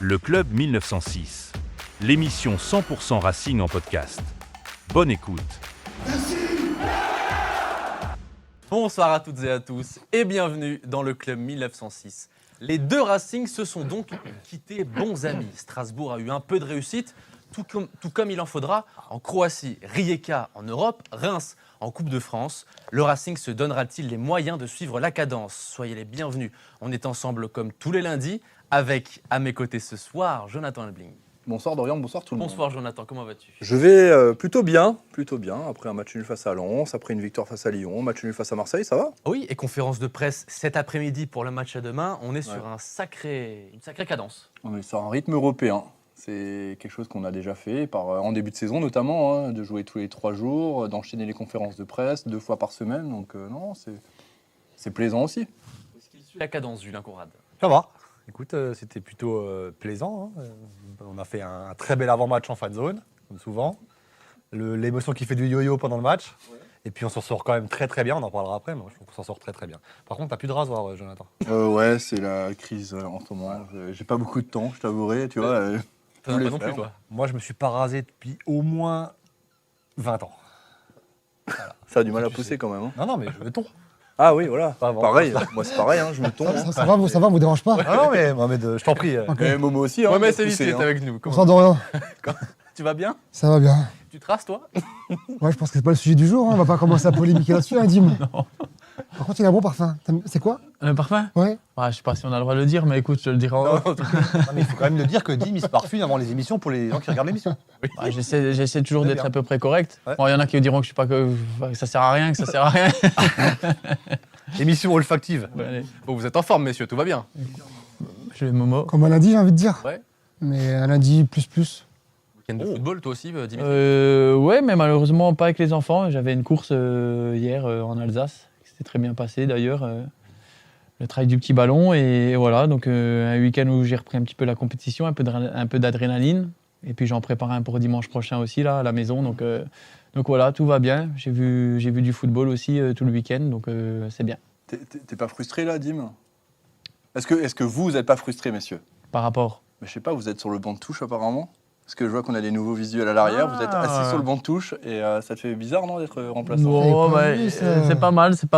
Le Club 1906, l'émission 100% Racing en podcast. Bonne écoute. Bonsoir à toutes et à tous et bienvenue dans le Club 1906. Les deux Racing se sont donc quittés bons amis. Strasbourg a eu un peu de réussite, tout comme il en faudra en Croatie. Rijeka en Europe, Reims en Coupe de France. Le Racing se donnera-t-il les moyens de suivre la cadence? Soyez les bienvenus. On est ensemble comme tous les lundis avec, à mes côtés ce soir, Jonathan Elbling. Bonsoir Dorian, bonsoir tout le monde. Bonsoir Jonathan, comment vas-tu? Je vais plutôt bien. Après un match nul face à Lens, après une victoire face à Lyon, match nul face à Marseille, ça va? Oui, et conférence de presse cet après-midi pour le match à demain. On est sur une sacrée cadence. On est sur un rythme européen. C'est quelque chose qu'on a déjà fait en début de saison notamment, de jouer tous les 3 jours, d'enchaîner les conférences de presse 2 fois par semaine. Donc non, c'est plaisant aussi. Est-ce qu'il suit la cadence, Julien Conrad? Ça va. Écoute, c'était plutôt plaisant. On a fait un très bel avant-match en fan zone, comme souvent. L'émotion qui fait du yo-yo pendant le match. Ouais. Et puis on s'en sort quand même très très bien, on en parlera après, mais je trouve qu'on s'en sort très très bien. Par contre, t'as plus de rasoir, Jonathan. Ouais, c'est la crise en ce moment. J'ai pas beaucoup de temps, je t'avouerai, tu vois. T'en as pas non plus, toi? Moi, je me suis pas rasé depuis au moins 20 ans. Voilà. Ça a du mal à pousser quand même. Non, mais je me tonds. Ah oui, voilà. Pareil, moi c'est pareil, je me tombe. Ça va, vous dérange pas? Non, mais Mohamed, je t'en prie. Okay. Momo aussi. Ouais, mais c'est vite, t'es avec nous. Bonsoir Dorian. Tu vas bien? Ça va bien. Tu te rases, toi? Ouais, je pense que c'est pas le sujet du jour, on va pas commencer à polémiquer là-dessus, Dim. Non. Par contre, il a un bon parfum. C'est quoi? Le parfum? Ouais. Je sais pas si on a le droit de le dire, mais écoute, je te le dirai en off. Mais il faut quand même le dire que Dim, il se parfume avant les émissions pour les gens qui regardent l'émission. Oui. J'essaie toujours d'être à peu près correct. Ouais. Bon, il y en a qui diront que je suis pas que ça sert à rien, Émission olfactive. Ouais, bon, vous êtes en forme, messieurs, tout va bien. Je vais Momo. Comme un lundi, j'ai envie de dire. Ouais. Mais un lundi plus. Week-end de football, toi aussi, Dimitri? Ouais, mais malheureusement pas avec les enfants. J'avais une course hier en Alsace. C'était très bien passé d'ailleurs. Le travail du petit ballon. Et voilà, donc un week-end où j'ai repris un petit peu la compétition, un peu d'adrénaline. Et puis j'en prépare un pour dimanche prochain aussi, là, à la maison. Donc voilà, tout va bien. J'ai vu du football aussi tout le week-end, donc c'est bien. T'es pas frustré là, Dim? Est-ce que vous n'êtes pas frustré, messieurs? Par rapport? Mais je sais pas, vous êtes sur le banc de touche apparemment? Parce que je vois qu'on a des nouveaux visuels à l'arrière, vous êtes assis sur le banc de touche et ça te fait bizarre, non, d'être remplaçant? Non, c'est pas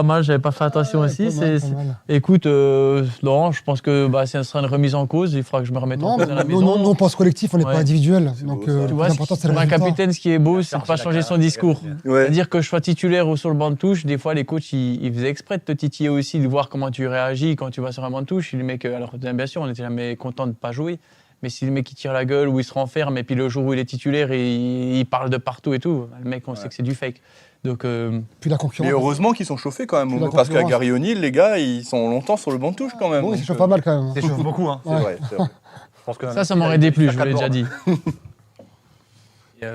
mal, j'avais pas fait attention aussi. Écoute, non, je pense que si ce sera une remise en cause, il faudra que je me remette en cause à la maison. Non, on pense collectif, on n'est pas individuel. Donc, tu vois, pour un capitaine, ce qui est beau, c'est de ne pas changer son discours. Ouais. C'est-à-dire que je sois titulaire ou sur le banc de touche, des fois les coachs, ils faisaient exprès de te titiller aussi, de voir comment tu réagis quand tu vas sur un banc de touche. Les mecs, alors bien sûr, on n'était jamais content de ne pas jouer. Mais si le mec il tire la gueule ou il se renferme et puis le jour où il est titulaire il parle de partout et tout, le mec on sait que c'est du fake. Donc, puis la concurrence. Mais heureusement qu'ils sont chauffés quand même, parce qu'à Gary O'Neill, les gars, ils sont longtemps sur le banc de touche quand même. Bon, ils s'échauffent pas mal quand même. Ils s'échauffent beaucoup, hein. C'est vrai. Je pense que ça m'aurait déplu, je vous l'ai déjà dit.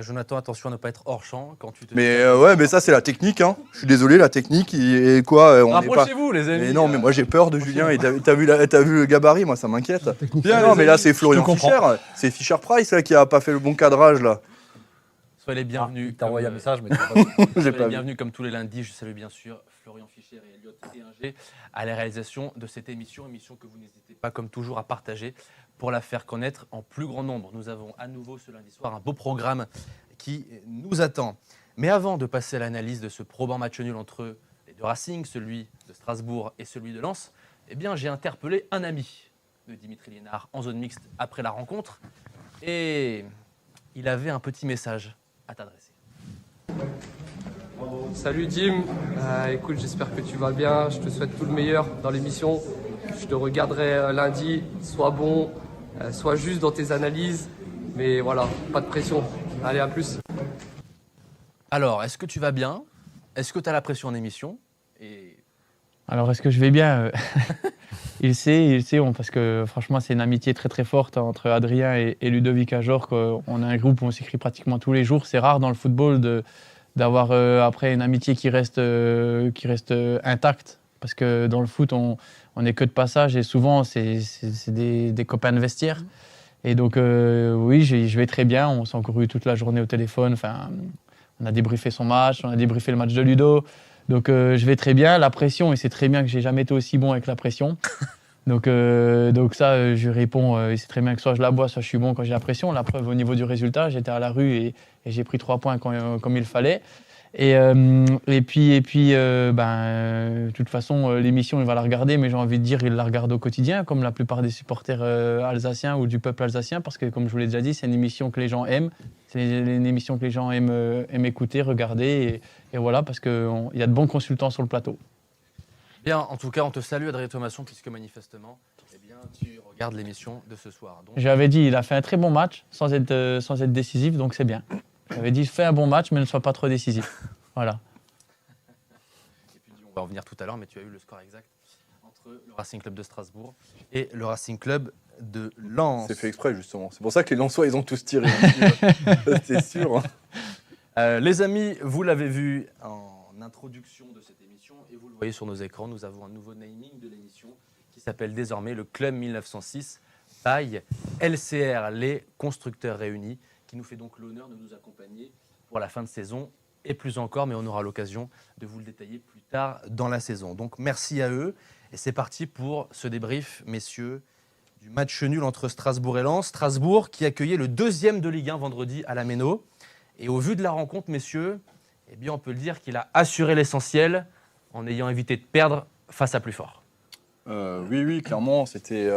Jonathan, attention à ne pas être hors champ quand tu te. Mais ça c'est la technique, hein. Je suis désolé, la technique et quoi. Rapprochez-vous, les amis. Mais non, mais moi j'ai peur de Julien. Et t'as vu le gabarit, moi ça m'inquiète. Non, mais là c'est Florian Fischer, c'est Fischer Price là qui a pas fait le bon cadrage là. Soyez les bienvenus. T'as envoyé un message, mais soyez les bienvenus comme tous les lundis. Je salue bien sûr Florian Fischer et Elliot Téhinger à la réalisation de cette émission que vous n'hésitez pas comme toujours à partager pour la faire connaître en plus grand nombre. Nous avons à nouveau ce lundi soir un beau programme qui nous attend. Mais avant de passer à l'analyse de ce probant match nul entre les deux Racing, celui de Strasbourg et celui de Lens, eh bien j'ai interpellé un ami de Dimitri Liénard en zone mixte après la rencontre et il avait un petit message à t'adresser. Salut Dim, écoute, j'espère que tu vas bien, je te souhaite tout le meilleur dans l'émission. Je te regarderai lundi, sois bon, sois juste dans tes analyses, mais voilà, pas de pression. Allez, à plus. Alors, est-ce que tu vas bien? Est-ce que tu as la pression en émission? Alors, est-ce que je vais bien? Il sait, parce que franchement, c'est une amitié très très forte entre Adrien et Ludovic Ajor. On a un groupe où on s'écrit pratiquement tous les jours. C'est rare dans le football d'avoir après une amitié qui reste intacte. Parce que dans le foot, on n'est que de passage et souvent, c'est des copains de vestiaire. Et donc, oui, je vais très bien. On s'est encore eu toute la journée au téléphone. Enfin, on a débriefé son match, on a débriefé le match de Ludo. Donc, je vais très bien. La pression, il sait très bien que j'ai jamais été aussi bon avec la pression. Donc ça, je réponds, il sait très bien que soit je la bois, soit je suis bon quand j'ai la pression. La preuve, au niveau du résultat, j'étais à la rue et j'ai pris 3 points comme il fallait. De toute façon, l'émission, il va la regarder, mais j'ai envie de dire, il la regarde au quotidien, comme la plupart des supporters alsaciens ou du peuple alsacien, parce que, comme je vous l'ai déjà dit, c'est une émission que les gens aiment. C'est une émission que les gens aiment écouter, regarder, et voilà, parce qu'il y a de bons consultants sur le plateau. Bien, en tout cas, on te salue, Adrien Thomasson, puisque manifestement, eh bien, tu regardes l'émission de ce soir. Donc, J'avais dit, il a fait un très bon match, sans être décisif, donc c'est bien. J'avais dit, fais un bon match, mais ne sois pas trop décisif. Voilà. et puis, on va en venir tout à l'heure, mais tu as eu le score exact entre le Racing Club de Strasbourg et le Racing Club de Lens. C'est fait exprès, justement. C'est pour ça que les Lensois, ils ont tous tiré. C'est sûr. Hein. Les amis, vous l'avez vu en introduction de cette émission et vous le voyez sur nos écrans, nous avons un nouveau naming de l'émission qui s'appelle désormais le Club 1906 by LCR, les constructeurs réunis, qui nous fait donc l'honneur de nous accompagner pour la fin de saison et plus encore, mais on aura l'occasion de vous le détailler plus tard dans la saison. Donc merci à eux et c'est parti pour ce débrief, messieurs, du match nul entre Strasbourg et Lens. Strasbourg qui accueillait le 2e de Ligue 1 vendredi à la Méno. Et au vu de la rencontre, messieurs, eh bien, on peut le dire qu'il a assuré l'essentiel en ayant évité de perdre face à plus fort. Oui, clairement. C'était,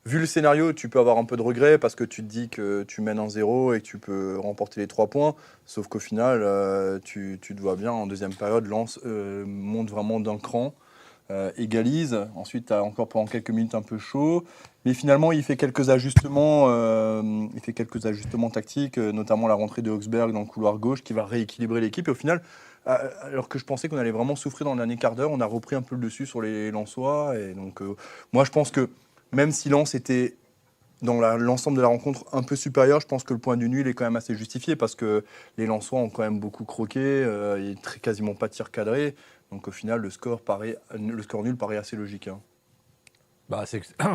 vu le scénario, tu peux avoir un peu de regret parce que tu te dis que tu mènes 1-0 et que tu peux remporter les 3 points. Sauf qu'au final, tu te vois bien, en deuxième période, Lens monte vraiment d'un cran, égalise. Ensuite, tu as encore pendant quelques minutes un peu chaud. Mais finalement, il fait quelques ajustements tactiques, notamment la rentrée de Högsberg dans le couloir gauche qui va rééquilibrer l'équipe. Et au final, alors que je pensais qu'on allait vraiment souffrir dans le dernier quart d'heure, on a repris un peu le dessus sur les Lensois. Et donc, moi, je pense que même si Lens était dans l'ensemble de la rencontre un peu supérieur, je pense que le point du nul est quand même assez justifié parce que les Lensois ont quand même beaucoup croqué, il n'y a quasiment pas de tir cadré. Donc au final, le score nul paraît assez logique. Hein.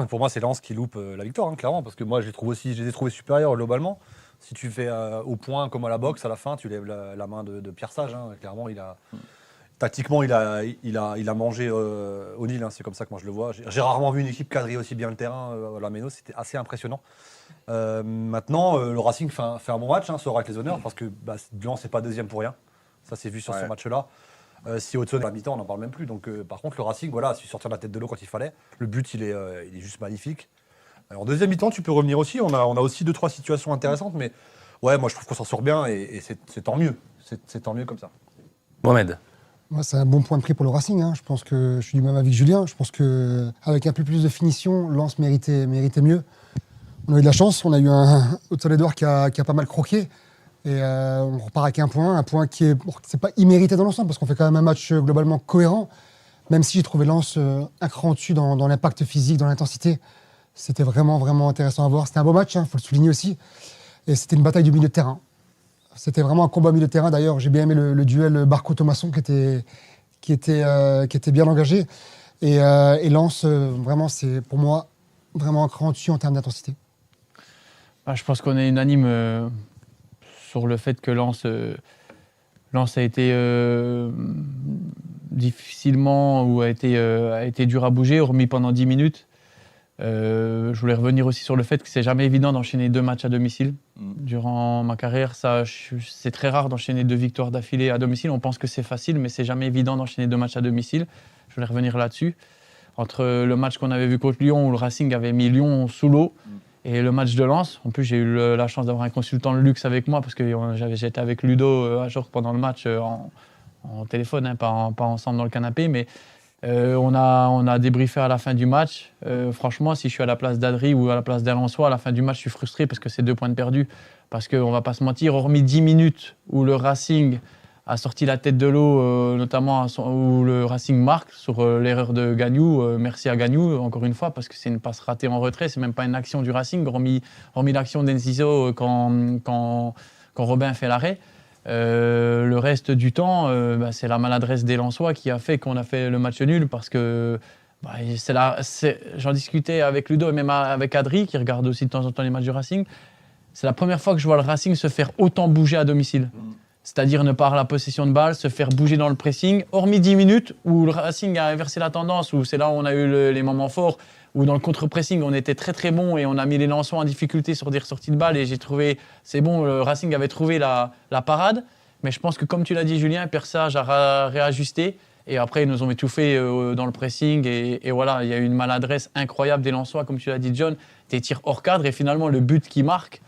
Pour moi, c'est Lens qui loupe la victoire, hein, clairement, parce que moi, je les ai trouvés supérieurs globalement. Si tu fais au point comme à la boxe, à la fin, tu lèves la main de Pierre Sage. Hein. Clairement, tactiquement, il a mangé O'Neill. Hein, c'est comme ça que moi je le vois. J'ai rarement vu une équipe quadriller aussi bien le terrain à la Méno. C'était assez impressionnant. Maintenant, le Racing fait un bon match, hein, ça aura avec les honneurs, parce que Lens n'est pas deuxième pour rien. Ça, c'est vu sur ce match-là. Si Hudson est à la mi-temps, on n'en parle même plus. Donc, par contre, le Racing, voilà, si sortir de la tête de l'eau quand il fallait. Le but, il est juste magnifique. En deuxième mi-temps, tu peux revenir aussi. On a aussi 2-3 situations intéressantes, mais ouais, moi je trouve qu'on s'en sort bien et c'est tant mieux. C'est tant mieux comme ça. Mohamed. Moi, c'est un bon point de prix pour le Racing. Hein. Je pense que je suis du même avis que Julien. Je pense qu'avec un peu plus de finition, Lens méritait mieux. On a eu de la chance. On a eu un Hudson-Edouard qui a pas mal croqué. Et on repart avec un point qui c'est pas immérité dans l'ensemble parce qu'on fait quand même un match globalement cohérent. Même si j'ai trouvé Lens un cran au-dessus dans l'impact physique, dans l'intensité. C'était vraiment, vraiment intéressant à voir. C'était un beau match, il faut le souligner aussi. Et c'était une bataille du milieu de terrain. C'était vraiment un combat au milieu de terrain. D'ailleurs, j'ai bien aimé le duel Barco-Thomasson qui était bien engagé. Et Lens, vraiment, c'est pour moi vraiment un cran au-dessus en termes d'intensité. Je pense qu'on est unanime sur le fait que Lens a été difficilement ou a été dur à bouger, hormis pendant 10 minutes. Je voulais revenir aussi sur le fait que c'est jamais évident d'enchaîner 2 matchs à domicile. Durant ma carrière, c'est très rare d'enchaîner 2 victoires d'affilée à domicile. On pense que c'est facile, mais c'est jamais évident d'enchaîner 2 matchs à domicile. Je voulais revenir là-dessus. Entre le match qu'on avait vu contre Lyon, où le Racing avait mis Lyon sous l'eau, et le match de Lens. En plus, j'ai eu la chance d'avoir un consultant de luxe avec moi, parce que j'étais avec Ludo à jour pendant le match en téléphone, hein, pas ensemble dans le canapé, mais on a débriefé à la fin du match. Franchement, si je suis à la place d'Adri ou à la place d'Alençois, à la fin du match, je suis frustré parce que c'est 2 points de perdus. Parce qu'on ne va pas se mentir, hormis 10 minutes où le Racing a sorti la tête de l'eau, notamment où le Racing marque sur l'erreur de Gagnou. Merci à Gagnou, encore une fois, parce que c'est une passe ratée en retrait. C'est même pas une action du Racing, hormis l'action d'Enciso quand Robin fait l'arrêt. Le reste du temps, c'est la maladresse des Lensois qui a fait qu'on a fait le match nul parce que j'en discutais avec Ludo et même avec Adri qui regarde aussi de temps en temps les matchs du Racing. C'est la première fois que je vois le Racing se faire autant bouger à domicile. c'est-à-dire ne pas avoir la possession de balle, se faire bouger dans le pressing, hormis 10 minutes où le Racing a inversé la tendance, où c'est là où on a eu les moments forts, où dans le contre-pressing, on était très très bon et on a mis les Lensois en difficulté sur des ressorties de balles et j'ai trouvé, c'est bon, le Racing avait trouvé la parade, mais je pense que comme tu l'as dit Julien, Persage a réajusté et après ils nous ont étouffés dans le pressing et voilà, il y a eu une maladresse incroyable des Lensois, comme tu l'as dit John, des tirs hors cadre et finalement le but qui marque,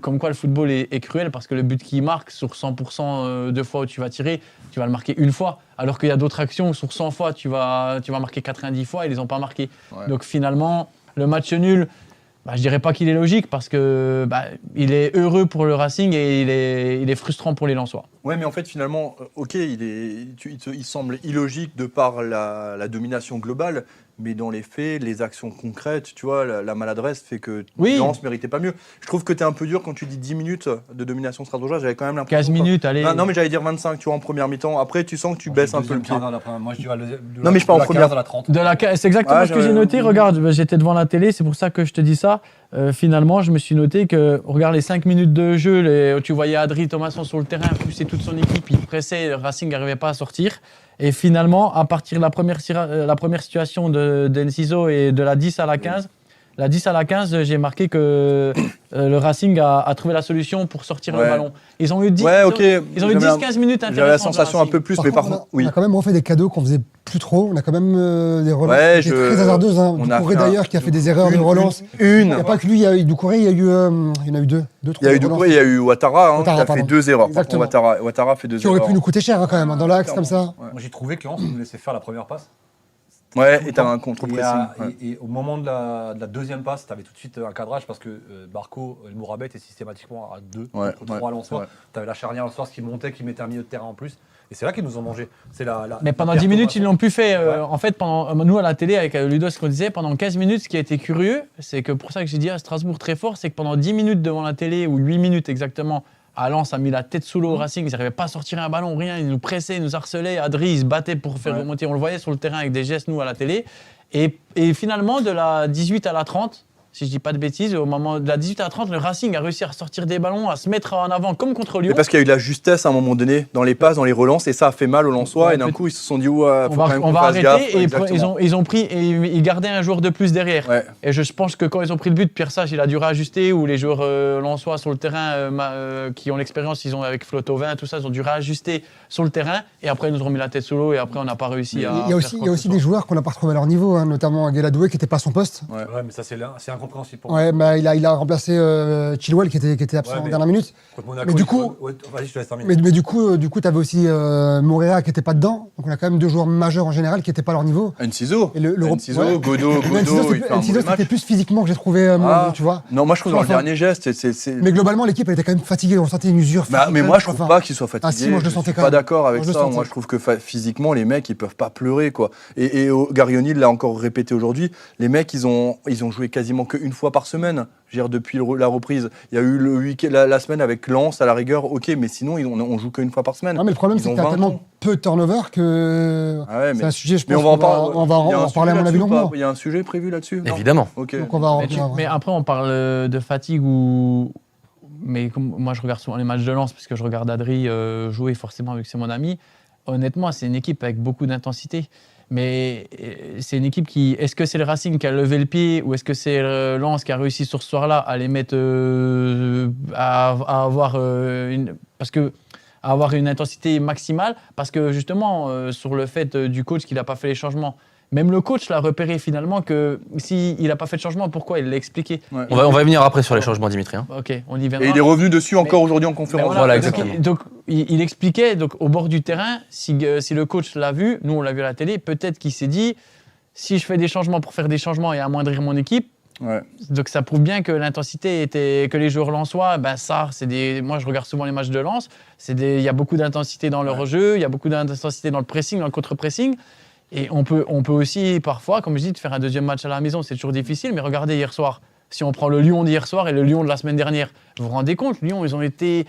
comme quoi le football est cruel parce que le but qui marque sur 100% de fois où tu vas tirer, tu vas le marquer une fois. Alors qu'il y a d'autres actions où sur 100 fois, tu vas marquer 90 fois et ils les ont pas marqué. Ouais. Donc finalement, le match nul, je dirais pas qu'il est logique parce que il est heureux pour le Racing et il est frustrant pour les Lensois. Ouais, mais en fait, finalement, ok, il semble illogique de par la domination globale, mais dans les faits, les actions concrètes, tu vois, la maladresse fait que Lens ne méritait pas mieux. Je trouve que tu es un peu dur quand tu dis 10 minutes de domination strasbourgeoise. J'avais quand même l'impression. 15 minutes, allez. Non, mais j'allais dire 25, tu vois, en première mi-temps. Après, tu sens que tu baisses un peu le pied. Moi, je dirais Non, mais je parle en première. À la 30. C'est exactement Ouais, ce que j'ai noté. Regarde, j'étais devant la télé, c'est pour ça que je te dis ça. Finalement, je me suis noté que, regarde les 5 minutes de jeu, tu voyais Adri Thomasson sur le terrain, pousser toute son équipe, il pressait, le Racing n'arrivait pas à sortir. Et finalement, à partir de la première situation d'Enciso et de la 10 à la 15, la 10 à la 15, j'ai marqué que le Racing a trouvé la solution pour sortir le ballon. Ils ont eu 10-15 minutes intéressantes. J'avais la sensation un peu plus, mais par contre, on a quand même refait des cadeaux qu'on faisait plus trop. On a quand même des relances qui étaient très hasardeuses. Doucouré d'ailleurs qui a fait des erreurs de relance. Il n'y a pas que lui, il y a eu Doucouré, il y en a eu deux. Il y a eu Doucouré, il y a eu Ouattara qui a fait 2 erreurs. Exactement. Ouattara fait 2 erreurs. Qui aurait pu nous coûter cher quand même, dans l'axe comme ça. Moi, j'ai trouvé que Lens nous laissait faire la première passe. Ouais, et t'avais un contre-pressing. Et au moment de la deuxième passe, tu avais tout de suite un cadrage parce que Barco, El Mourabet était systématiquement à 2 contre 3 à Lensois. Tu avais la charnière Lensois qui montait, qui mettait un milieu de terrain en plus. Et c'est là qu'ils nous ont mangé. Mais pendant 10 minutes, ils l'ont plus fait. En fait, nous à la télé, avec Ludo, ce qu'on disait, pendant 15 minutes, ce qui a été curieux, c'est que pour ça que j'ai dit à Strasbourg très fort, c'est que pendant 10 minutes devant la télé, ou 8 minutes exactement, Lens a mis la tête sous l'eau au Racing, ils n'arrivaient pas à sortir un ballon, rien, ils nous pressaient, ils nous harcelaient, Adri, il se battait pour faire remonter, on le voyait sur le terrain avec des gestes, nous, à la télé. Et finalement, de la 18 à la 30, si je dis pas de bêtises, au moment de la 18 à la 30, le Racing a réussi à sortir des ballons, à se mettre en avant comme contre Lyon. Mais parce qu'il y a eu de la justesse à un moment donné dans les passes, dans les relances, et ça a fait mal aux Lensois. Et d'un coup, ils se sont dit, faut quand même qu'on fasse gaffe. On va arrêter. Et ils ont pris, et ils gardaient un joueur de plus derrière. Ouais. Et je pense que quand ils ont pris le but, Pierre Sage, il a dû réajuster, ou les joueurs lensois sur le terrain qui ont l'expérience, ils ont avec Flotovin, tout ça, ils ont dû réajuster sur le terrain. Et après, ils nous ont mis la tête sous l'eau, et après, on n'a pas réussi à. Il y a aussi des joueurs qu'on n'a pas retrouvés à leur niveau, notamment Guéladoué qui n'était pas à son poste. Ouais, mais ça, c'est incompréhensible pour moi. Il a remplacé Chilwell qui était absent en dernière minute. Mais du coup, vas-y, je te laisse terminer. Mais du coup, tu avais aussi Moreira qui n'était pas dedans. Donc on a quand même deux joueurs majeurs en général qui n'étaient pas à leur niveau. Enciso, Godot, il fait un mauvais match. C'était plus physiquement que j'ai trouvé, tu vois. Non, moi je trouve dans le dernier geste, Mais globalement, l'équipe elle était quand même fatiguée. On sentait une usure. Mais moi je trouve pas qu'ils soient fatigués. Ah si, moi je le sentais quand même. même. Pas d'accord avec ça. Moi je trouve que physiquement, les mecs ils peuvent pas pleurer quoi. Et Garioni l'a encore répété aujourd'hui. Les mecs ils ont joué quasiment qu'une fois par semaine. Je veux dire, depuis la reprise, il y a eu le week-end, la semaine avec Lens à la rigueur, ok, mais sinon on joue qu'une fois par semaine. Non, mais le problème c'est qu'il y a tellement peu de turnover que c'est un sujet, je pense qu'on va en reparler à mon avis longuement. Il y a un sujet prévu là-dessus? Évidemment. Ok. Donc on va mais après, on parle de fatigue mais comme moi je regarde souvent les matchs de Lens parce que je regarde Adri jouer forcément vu que c'est mon ami. Honnêtement, c'est une équipe avec beaucoup d'intensité. Mais c'est une équipe qui... Est-ce que c'est le Racing qui a levé le pied ou est-ce que c'est Lens qui a réussi sur ce soir-là à les mettre à avoir une intensité maximale? Parce que justement, sur le fait du coach qui n'a pas fait les changements, même le coach l'a repéré finalement que s'il n'a pas fait de changement, pourquoi? Il l'a expliqué. Ouais. On va y venir après sur les changements, Dimitri. Ok, on y viendra. Et il est revenu dessus encore aujourd'hui en conférence. Voilà, exactement. Donc il expliquait au bord du terrain, si le coach l'a vu, nous on l'a vu à la télé, peut-être qu'il s'est dit, si je fais des changements pour faire des changements et amoindrir mon équipe, donc ça prouve bien que l'intensité était, que les joueurs lensois, moi je regarde souvent les matchs de Lens, il y a beaucoup d'intensité dans leur jeu, il y a beaucoup d'intensité dans le pressing, dans le contre-pressing. Et on peut aussi parfois, comme je dis, faire un deuxième match à la maison, c'est toujours difficile, mais regardez hier soir. Si on prend le Lyon d'hier soir et le Lyon de la semaine dernière, vous vous rendez compte, Lyon, ils ont été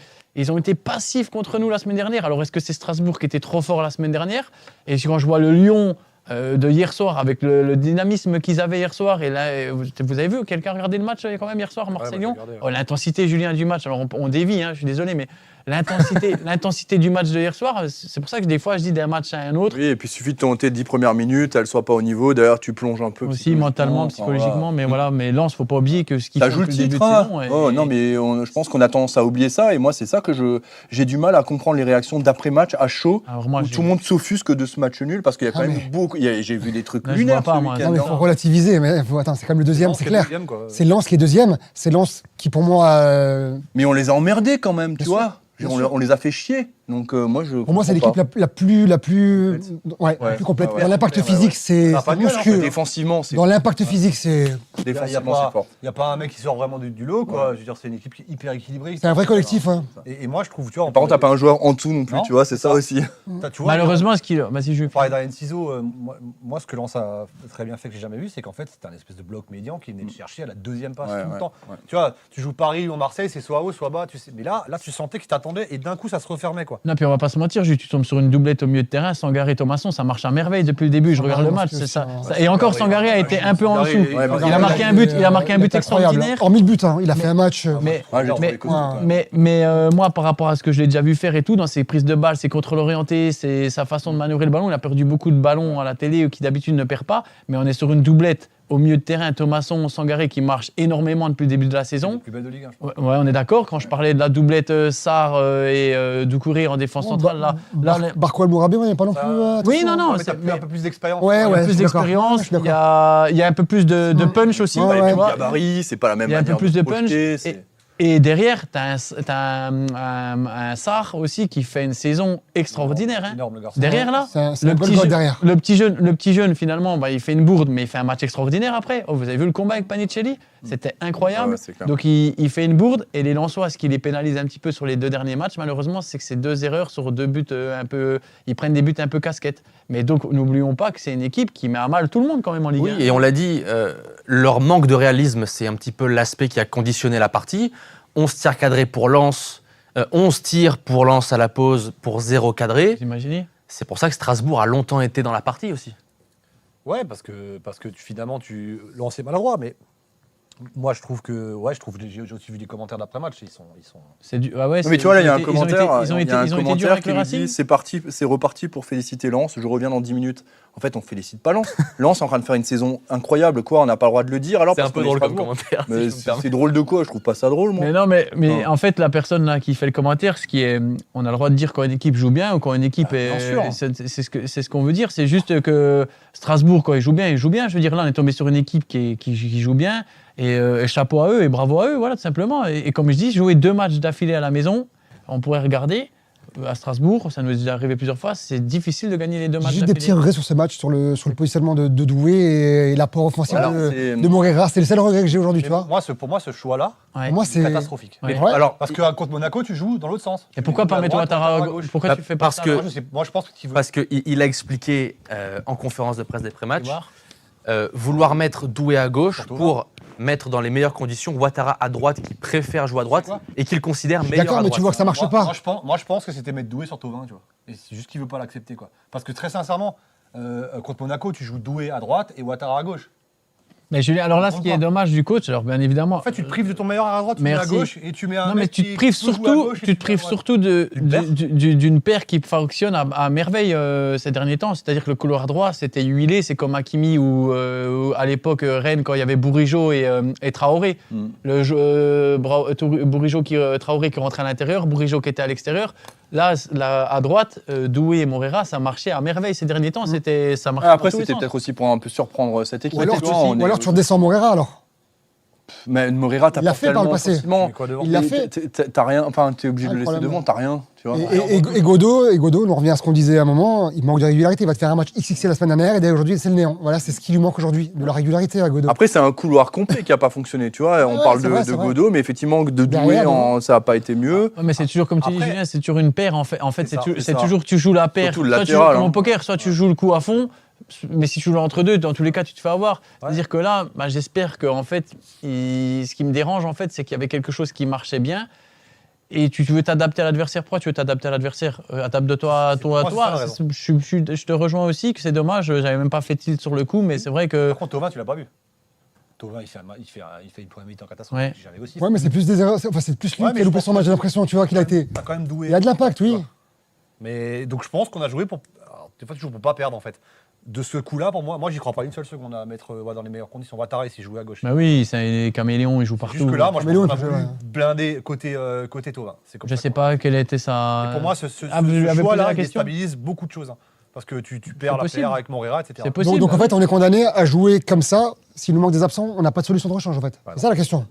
passifs contre nous la semaine dernière. Alors est-ce que c'est Strasbourg qui était trop fort la semaine dernière? Et quand je vois le Lyon de hier soir, avec le dynamisme qu'ils avaient hier soir, et là, vous avez vu, quelqu'un a regardé le match quand même hier soir, Marseille-Lyon? L'intensité, Julien, du match, alors on dévie, je suis désolé, mais l'intensité du match de hier soir, c'est pour ça que des fois je dis d'un match à un autre, Oui, et puis il suffit de tenter 10 premières minutes, elles ne soient pas au niveau. D'ailleurs, tu plonges un peu. aussi mentalement, psychologiquement, mais voilà, mais Lens, faut pas oublier que ce qu'ils Ça font joue le depuis le début titre, de hein. saison. Oh, non, mais je pense qu'on a tendance à oublier ça. Et moi, c'est ça que j'ai du mal à comprendre les réactions d'après-match à chaud, Alors moi, où tout le monde s'offusque de ce match nul, parce qu'il y a quand Ah, même mais- beaucoup. J'ai vu des trucs Là, je lunaires vois pas, ce moi. week-end. Non, mais il faut relativiser. Mais attends, c'est quand même le deuxième, Lens c'est qui est clair. deuxième, quoi. C'est Lens qui est deuxième. C'est Lens qui, pour moi, Mais on les a emmerdés quand même, tu Bien sûr, vois. bien On, sûr. on les a fait chier. Donc moi, je. pour moi, c'est comprends l'équipe pas. la plus Ouais, plus complète. ouais, Dans l'impact ouais, physique, ouais. c'est Ça a pas de gueule, monstrueux. Défensivement, c'est Dans l'impact physique, c'est défensivement, c'est fort. Il n'y a pas un mec qui sort vraiment du lot, quoi. Je veux dire, c'est une équipe qui est hyper équilibrée. un vrai collectif. Hein. Et moi, je trouve, tu vois. Par contre, t'as pas un joueur en tout non plus, Non, tu vois, c'est ça aussi. tu vois, Malheureusement, ce qu'il. Vas-y, je on parlait d'Ariane Ciseaux, moi, ce que Lens a très bien fait, que j'ai jamais vu, c'est qu'en fait, c'était un espèce de bloc médian qui venait de chercher à la deuxième passe Ouais, tout le ouais, temps. ouais. Tu vois, tu joues Paris ou Marseille, c'est soit haut, soit bas, tu sais. Mais là, tu sentais qu'ils t'attendaient et d'un coup, ça se refermait, quoi. Non, puis on va pas se mentir, tu tombes sur une doublette au milieu de terrain, Sangaré et Thomasson, ça marche à merveille depuis le début. Je regarde le match, c'est ça. Et encore, Sangaré a été un peu en dessous. Ouais, bah, Il a marqué un but, il a marqué un but extraordinaire. Hormis le but, hein. Il a fait un match. Mais, Ouais, j'ai trouvé mais, costaud, quand même. mais moi, par rapport à ce que je l'ai déjà vu faire et tout, dans ses prises de balles, ses contrôles orientés, sa façon de manœuvrer le ballon, il a perdu beaucoup de ballons à la télé qui d'habitude ne perd pas. Mais on est sur une doublette au milieu de terrain, Thomasson, Sangaré qui marche énormément depuis le début de la C'est la saison. plus belle de Ligue 1, je pense. Ouais, on est d'accord. Quand je parlais de la doublette Sarr et Doucouré en défense centrale, là on est- Barco Almourabi, il n'y a pas non plus. Oui, non, non. Mais t'as un peu plus d'expérience. Ouais, il y a ouais. plus je suis d'accord. d'expérience, Je suis il y a un peu plus de punch aussi. Ouais, tu ouais. vois. Gabarit, c'est pas la même Il y a un peu manière plus de punch. projeter, Et, c'est- et derrière, tu as un Sarr aussi qui fait une saison extraordinaire. Hein. Énorme, le garçon. Derrière, là, C'est un goal goal derrière. le petit jeune, finalement, bah, il fait une bourde, mais il fait un match extraordinaire après. Oh, vous avez vu le combat avec Panicelli? C'était incroyable. Ouais, c'est clair. Donc, il fait une bourde. Et les Lensois, ce qui les pénalise un petit peu sur les deux derniers matchs, malheureusement, c'est que c'est 2 erreurs sur 2 buts un peu. Ils prennent des buts un peu casquettes. Mais donc, n'oublions pas que c'est une équipe qui met à mal tout le monde quand même en Ligue 1. Oui, et on l'a dit, leur manque de réalisme, c'est un petit peu l'aspect qui a conditionné la partie. 11 tirs cadrés pour Lens, 11 tirs pour Lens à la pause pour 0 cadré. Vous imaginez? C'est pour ça que Strasbourg a longtemps été dans la partie aussi. Ouais, parce que finalement, tu lançais maladroit, mais moi, je trouve que j'ai aussi vu des commentaires d'après-match, ils sont C'est du... ah ouais, Non, mais tu vois, là, il y a un ils ont été- commentaire, ils ont il y été- a un ils ont été durs commentaire avec qui le nous Racing. dit c'est reparti pour féliciter Lens. Je reviens dans 10 minutes. En fait, on félicite pas Lens. Lens est en train de faire une saison incroyable, quoi. On n'a pas le droit de le dire. Alors C'est un parce peu qu'on est drôle comme Strasbourg. commentaire. Mais si je me permets. c'est drôle de quoi? Je trouve pas ça drôle, moi. Mais non, mais Non. en fait, la personne là qui fait le commentaire, ce qui est, on a le droit de dire quand une équipe joue bien ou quand une équipe bien sûr. c'est ce qu'on veut dire. C'est juste que Strasbourg, quand il joue bien, il joue bien. Je veux dire, là, on est tombé sur une équipe qui joue bien et chapeau à eux et bravo à eux, voilà, tout simplement. Et comme je dis, jouer 2 matchs d'affilée à la maison, on pourrait regarder. À Strasbourg, ça nous est déjà arrivé plusieurs fois, c'est difficile de gagner les 2 matchs Juste des petits d'affilée. regrets sur ce match, sur le positionnement de Doué et l'apport offensif Alors, c'est- de Moreira. C'est le seul regret que j'ai aujourd'hui, tu vois. pour moi, ce choix-là, Ouais. Pour moi, c'est catastrophique. Ouais. Ouais. Alors, Parce que contre Monaco, tu joues dans l'autre sens. Et pourquoi Tu pas joues à mettre droite, Ouattara à à gauche? gauche. Pourquoi tu fais pas parce ça? que- Moi, je pense qu'il veut. Parce qu'il a expliqué en conférence de presse d'après-match Tu vois. vouloir mettre Doué à gauche Surtout pour mettre dans les meilleures conditions Ouattara à droite qui préfère jouer à droite quoi et qu'il considère Je suis meilleur d'accord, à mais droite. tu vois que ça marche pas. Moi, je pense que c'était mettre Doué sur Thauvin, tu vois. Et c'est juste qu'il veut pas l'accepter, quoi. Parce que très sincèrement, contre Monaco, tu joues Doué à droite et Ouattara à gauche. Mais Julien, alors là, ce Je qui est comprends dommage du coach, alors bien évidemment. En fait, tu te prives de ton meilleur à droite, tu mets à Merci. gauche et tu mets un. Non, mais mec tu qui te prives peut jouer à surtout, gauche et tu te mets à prives droite. surtout d'une paire qui fonctionne à merveille ces derniers temps. C'est-à-dire que le couloir droit, c'était huilé. C'est comme Hakimi ou à l'époque Rennes quand il y avait Bourigeaud et Traoré. Mm. Bourigeaud Traoré qui rentrait à l'intérieur, Bourigeaud qui était à l'extérieur. Là, à droite, Doué et Moreira, ça marchait à merveille ces derniers temps. Ça marchait après, dans tous les c'était sens. peut-être aussi pour un peu surprendre cette équipe. Ou alors, tu vois, on ou est- alors tu redescends Moreira alors. Mais Moreira, t'as Il l'a pas fait par le tellement passé. facilement- Mais quoi devant Il l'a Mais fait. T'as rien, enfin, t'es obligé de le laisser Incroyable. devant, t'as rien. Tu vois. Et Godot, on revient à ce qu'on disait à un moment, il manque de régularité. Il va te faire un match XXL la semaine dernière et dès aujourd'hui, c'est le néant. Voilà, c'est ce qui lui manque aujourd'hui, de la régularité à Godot. Après, c'est un couloir complet qui n'a pas fonctionné. Tu vois, on Ouais, parle c'est vrai, de c'est vrai. Godot, mais effectivement, de Doué, Derrière, ça n'a pas été mieux. Ouais, mais c'est toujours, comme tu dis, Après- Julien, c'est toujours une paire. En fait, C'est ça, c'est c'est ça. toujours, tu joues la paire. Surtout le Soit tu joues latéral, comme hein. au poker, soit tu joues le coup à fond. Mais si tu joues l'entre-deux, dans tous les cas, tu te fais avoir. C'est-à-dire que là, bah, j'espère que en fait, ce qui me dérange, en fait, c'est qu'il y avait quelque chose qui marchait bien. Et tu veux t'adapter à l'adversaire. Pourquoi tu veux t'adapter à l'adversaire? Adapte-toi à toi. moi, c'est ça la raison. Je te rejoins aussi que c'est dommage. J'avais même pas fait tilt sur le coup, mais c'est vrai que. Par contre, Thauvin, tu l'as pas vu. Thauvin, il fait une première mi-temps catastrophique. J'avais aussi. Ouais, mais c'est plus des erreurs. Enfin, c'est plus lui qui a loupé son match. J'ai l'impression, tu vois, qu'il a été. T'as quand même doué. Il y a de l'impact, oui. Mais donc je pense qu'on a joué pour. Alors, des fois, tu joues pour pas perdre en fait. De ce coup-là, pour moi, j'y crois pas une seule seconde à mettre dans les meilleures conditions. Ouattara, s'il jouait à gauche. Bah oui, c'est Caméléon, il joue partout. Jusque là, moi, je pense Caméléon, qu'on a il peut voulu jouer, ouais. blinder côté Thauvin. C'est comme Je ça sais qu'on- pas quelle était sa. Et pour moi, ce vous lui avez posé choix-là, la il question déstabilise beaucoup de choses. Hein. Parce que tu perds la possible. paire avec Moreira, etc. C'est possible. Donc en fait, on est condamné à jouer comme ça. S'il nous manque des absents, on n'a pas de solution de rechange, en fait. Voilà. C'est ça la question.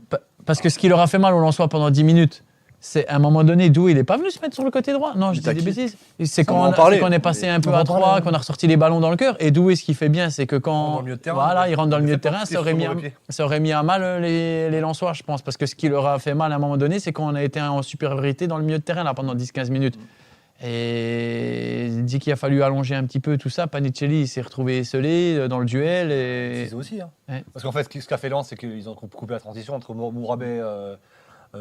Parce que ce qui leur a fait mal au Lensois pendant 10 minutes, c'est à un moment donné, Doué, il n'est pas venu se mettre sur le côté droit. Non, je dis des Taki. bêtises. C'est On va en quand parler. on est passé un peu On va à en parler, 3, ouais. qu'on a ressorti les ballons dans le cœur. Et Doué, ce qu'il fait bien, c'est que Dans quand. le milieu de terrain, Voilà, il rentre dans le milieu de fait pas terrain, tout ça aurait, sur mis le à, pied. ça aurait mis à mal les Lensois, je pense. Parce que ce qui leur a fait mal à un moment donné, c'est qu'on a été en supériorité dans le milieu de terrain là, pendant 10-15 minutes. Et dit qu'il a fallu allonger un petit peu tout ça. Panicelli il s'est retrouvé esselé dans le duel. Et... C'est aussi. Hein. Ouais. Parce qu'en fait, ce qu'a fait Lens, c'est qu'ils ont coupé la transition entre Mourabet,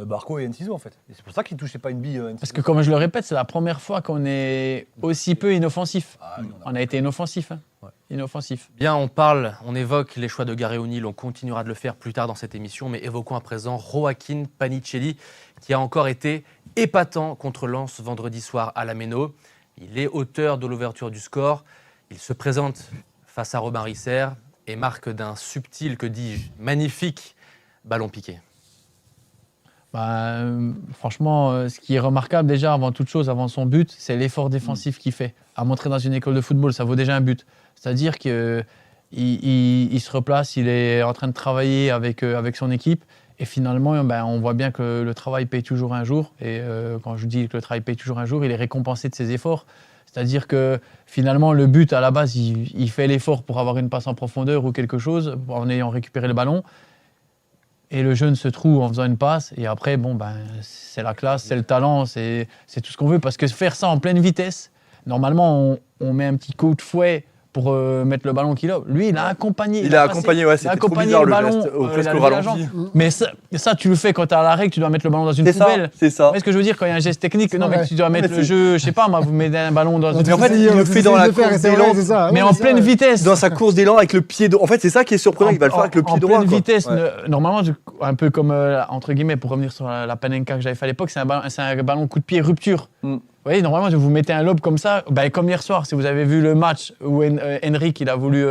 Barco et Enciso, en fait. Et c'est pour ça qu'ils ne touchaient pas une bille. Enciso. Parce que, comme je le répète, c'est la première fois qu'on est aussi peu inoffensif. Ah, oui, On a été inoffensif. Hein. Ouais. Inoffensif. Bien, on évoque les choix de Gary O'Neill, on continuera de le faire plus tard dans cette émission, mais évoquons à présent Joaquin Panicelli, qui a encore été épatant contre Lens vendredi soir à la Méno. Il est auteur de l'ouverture du score, il se présente face à Robin Risser et marque d'un subtil, que dis-je, magnifique ballon piqué. Franchement, ce qui est remarquable déjà, avant toute chose, avant son but, c'est l'effort défensif qu'il fait. À montrer dans une école de football, ça vaut déjà un but. C'est-à-dire qu'il se replace, il est en train de travailler avec son équipe. Et finalement, on voit bien que le travail paye toujours un jour. Et quand je dis que le travail paye toujours un jour, il est récompensé de ses efforts. C'est-à-dire que finalement, le but, à la base, il fait l'effort pour avoir une passe en profondeur ou quelque chose, en ayant récupéré le ballon. Et le jeune se trouve en faisant une passe. Et après, c'est la classe, c'est le talent, c'est tout ce qu'on veut. Parce que faire ça en pleine vitesse, normalement, on met un petit coup de fouet pour mettre le ballon qu'il a. Lui, il a accompagné. Il a accompagné, ouais, c'était trop bizarre le geste, presque au ralenti. Mais ça, tu le fais quand tu es à l'arrêt, que tu dois mettre le ballon dans une C'est ça, poubelle. c'est ça. Vous voyez ce que je veux dire quand il y a un geste technique? Non, mais tu dois mettre Mais le jeu, je sais pas, moi, vous mettez un ballon dans une Mais en fait, poubelle. il le fait dans la course d'élan. Mais en pleine vitesse. Dans sa course d'élan avec le pied droit. En fait, c'est ça qui est surprenant, il va le faire avec le pied droit. En pleine quoi. vitesse, Ouais. normalement, un peu comme, entre guillemets, pour revenir sur la Panenka que j'avais fait à l'époque, c'est un ballon coup de pied rupture. Vous voyez, normalement, vous mettez un lob comme ça, comme hier soir, si vous avez vu le match où Henrik il a voulu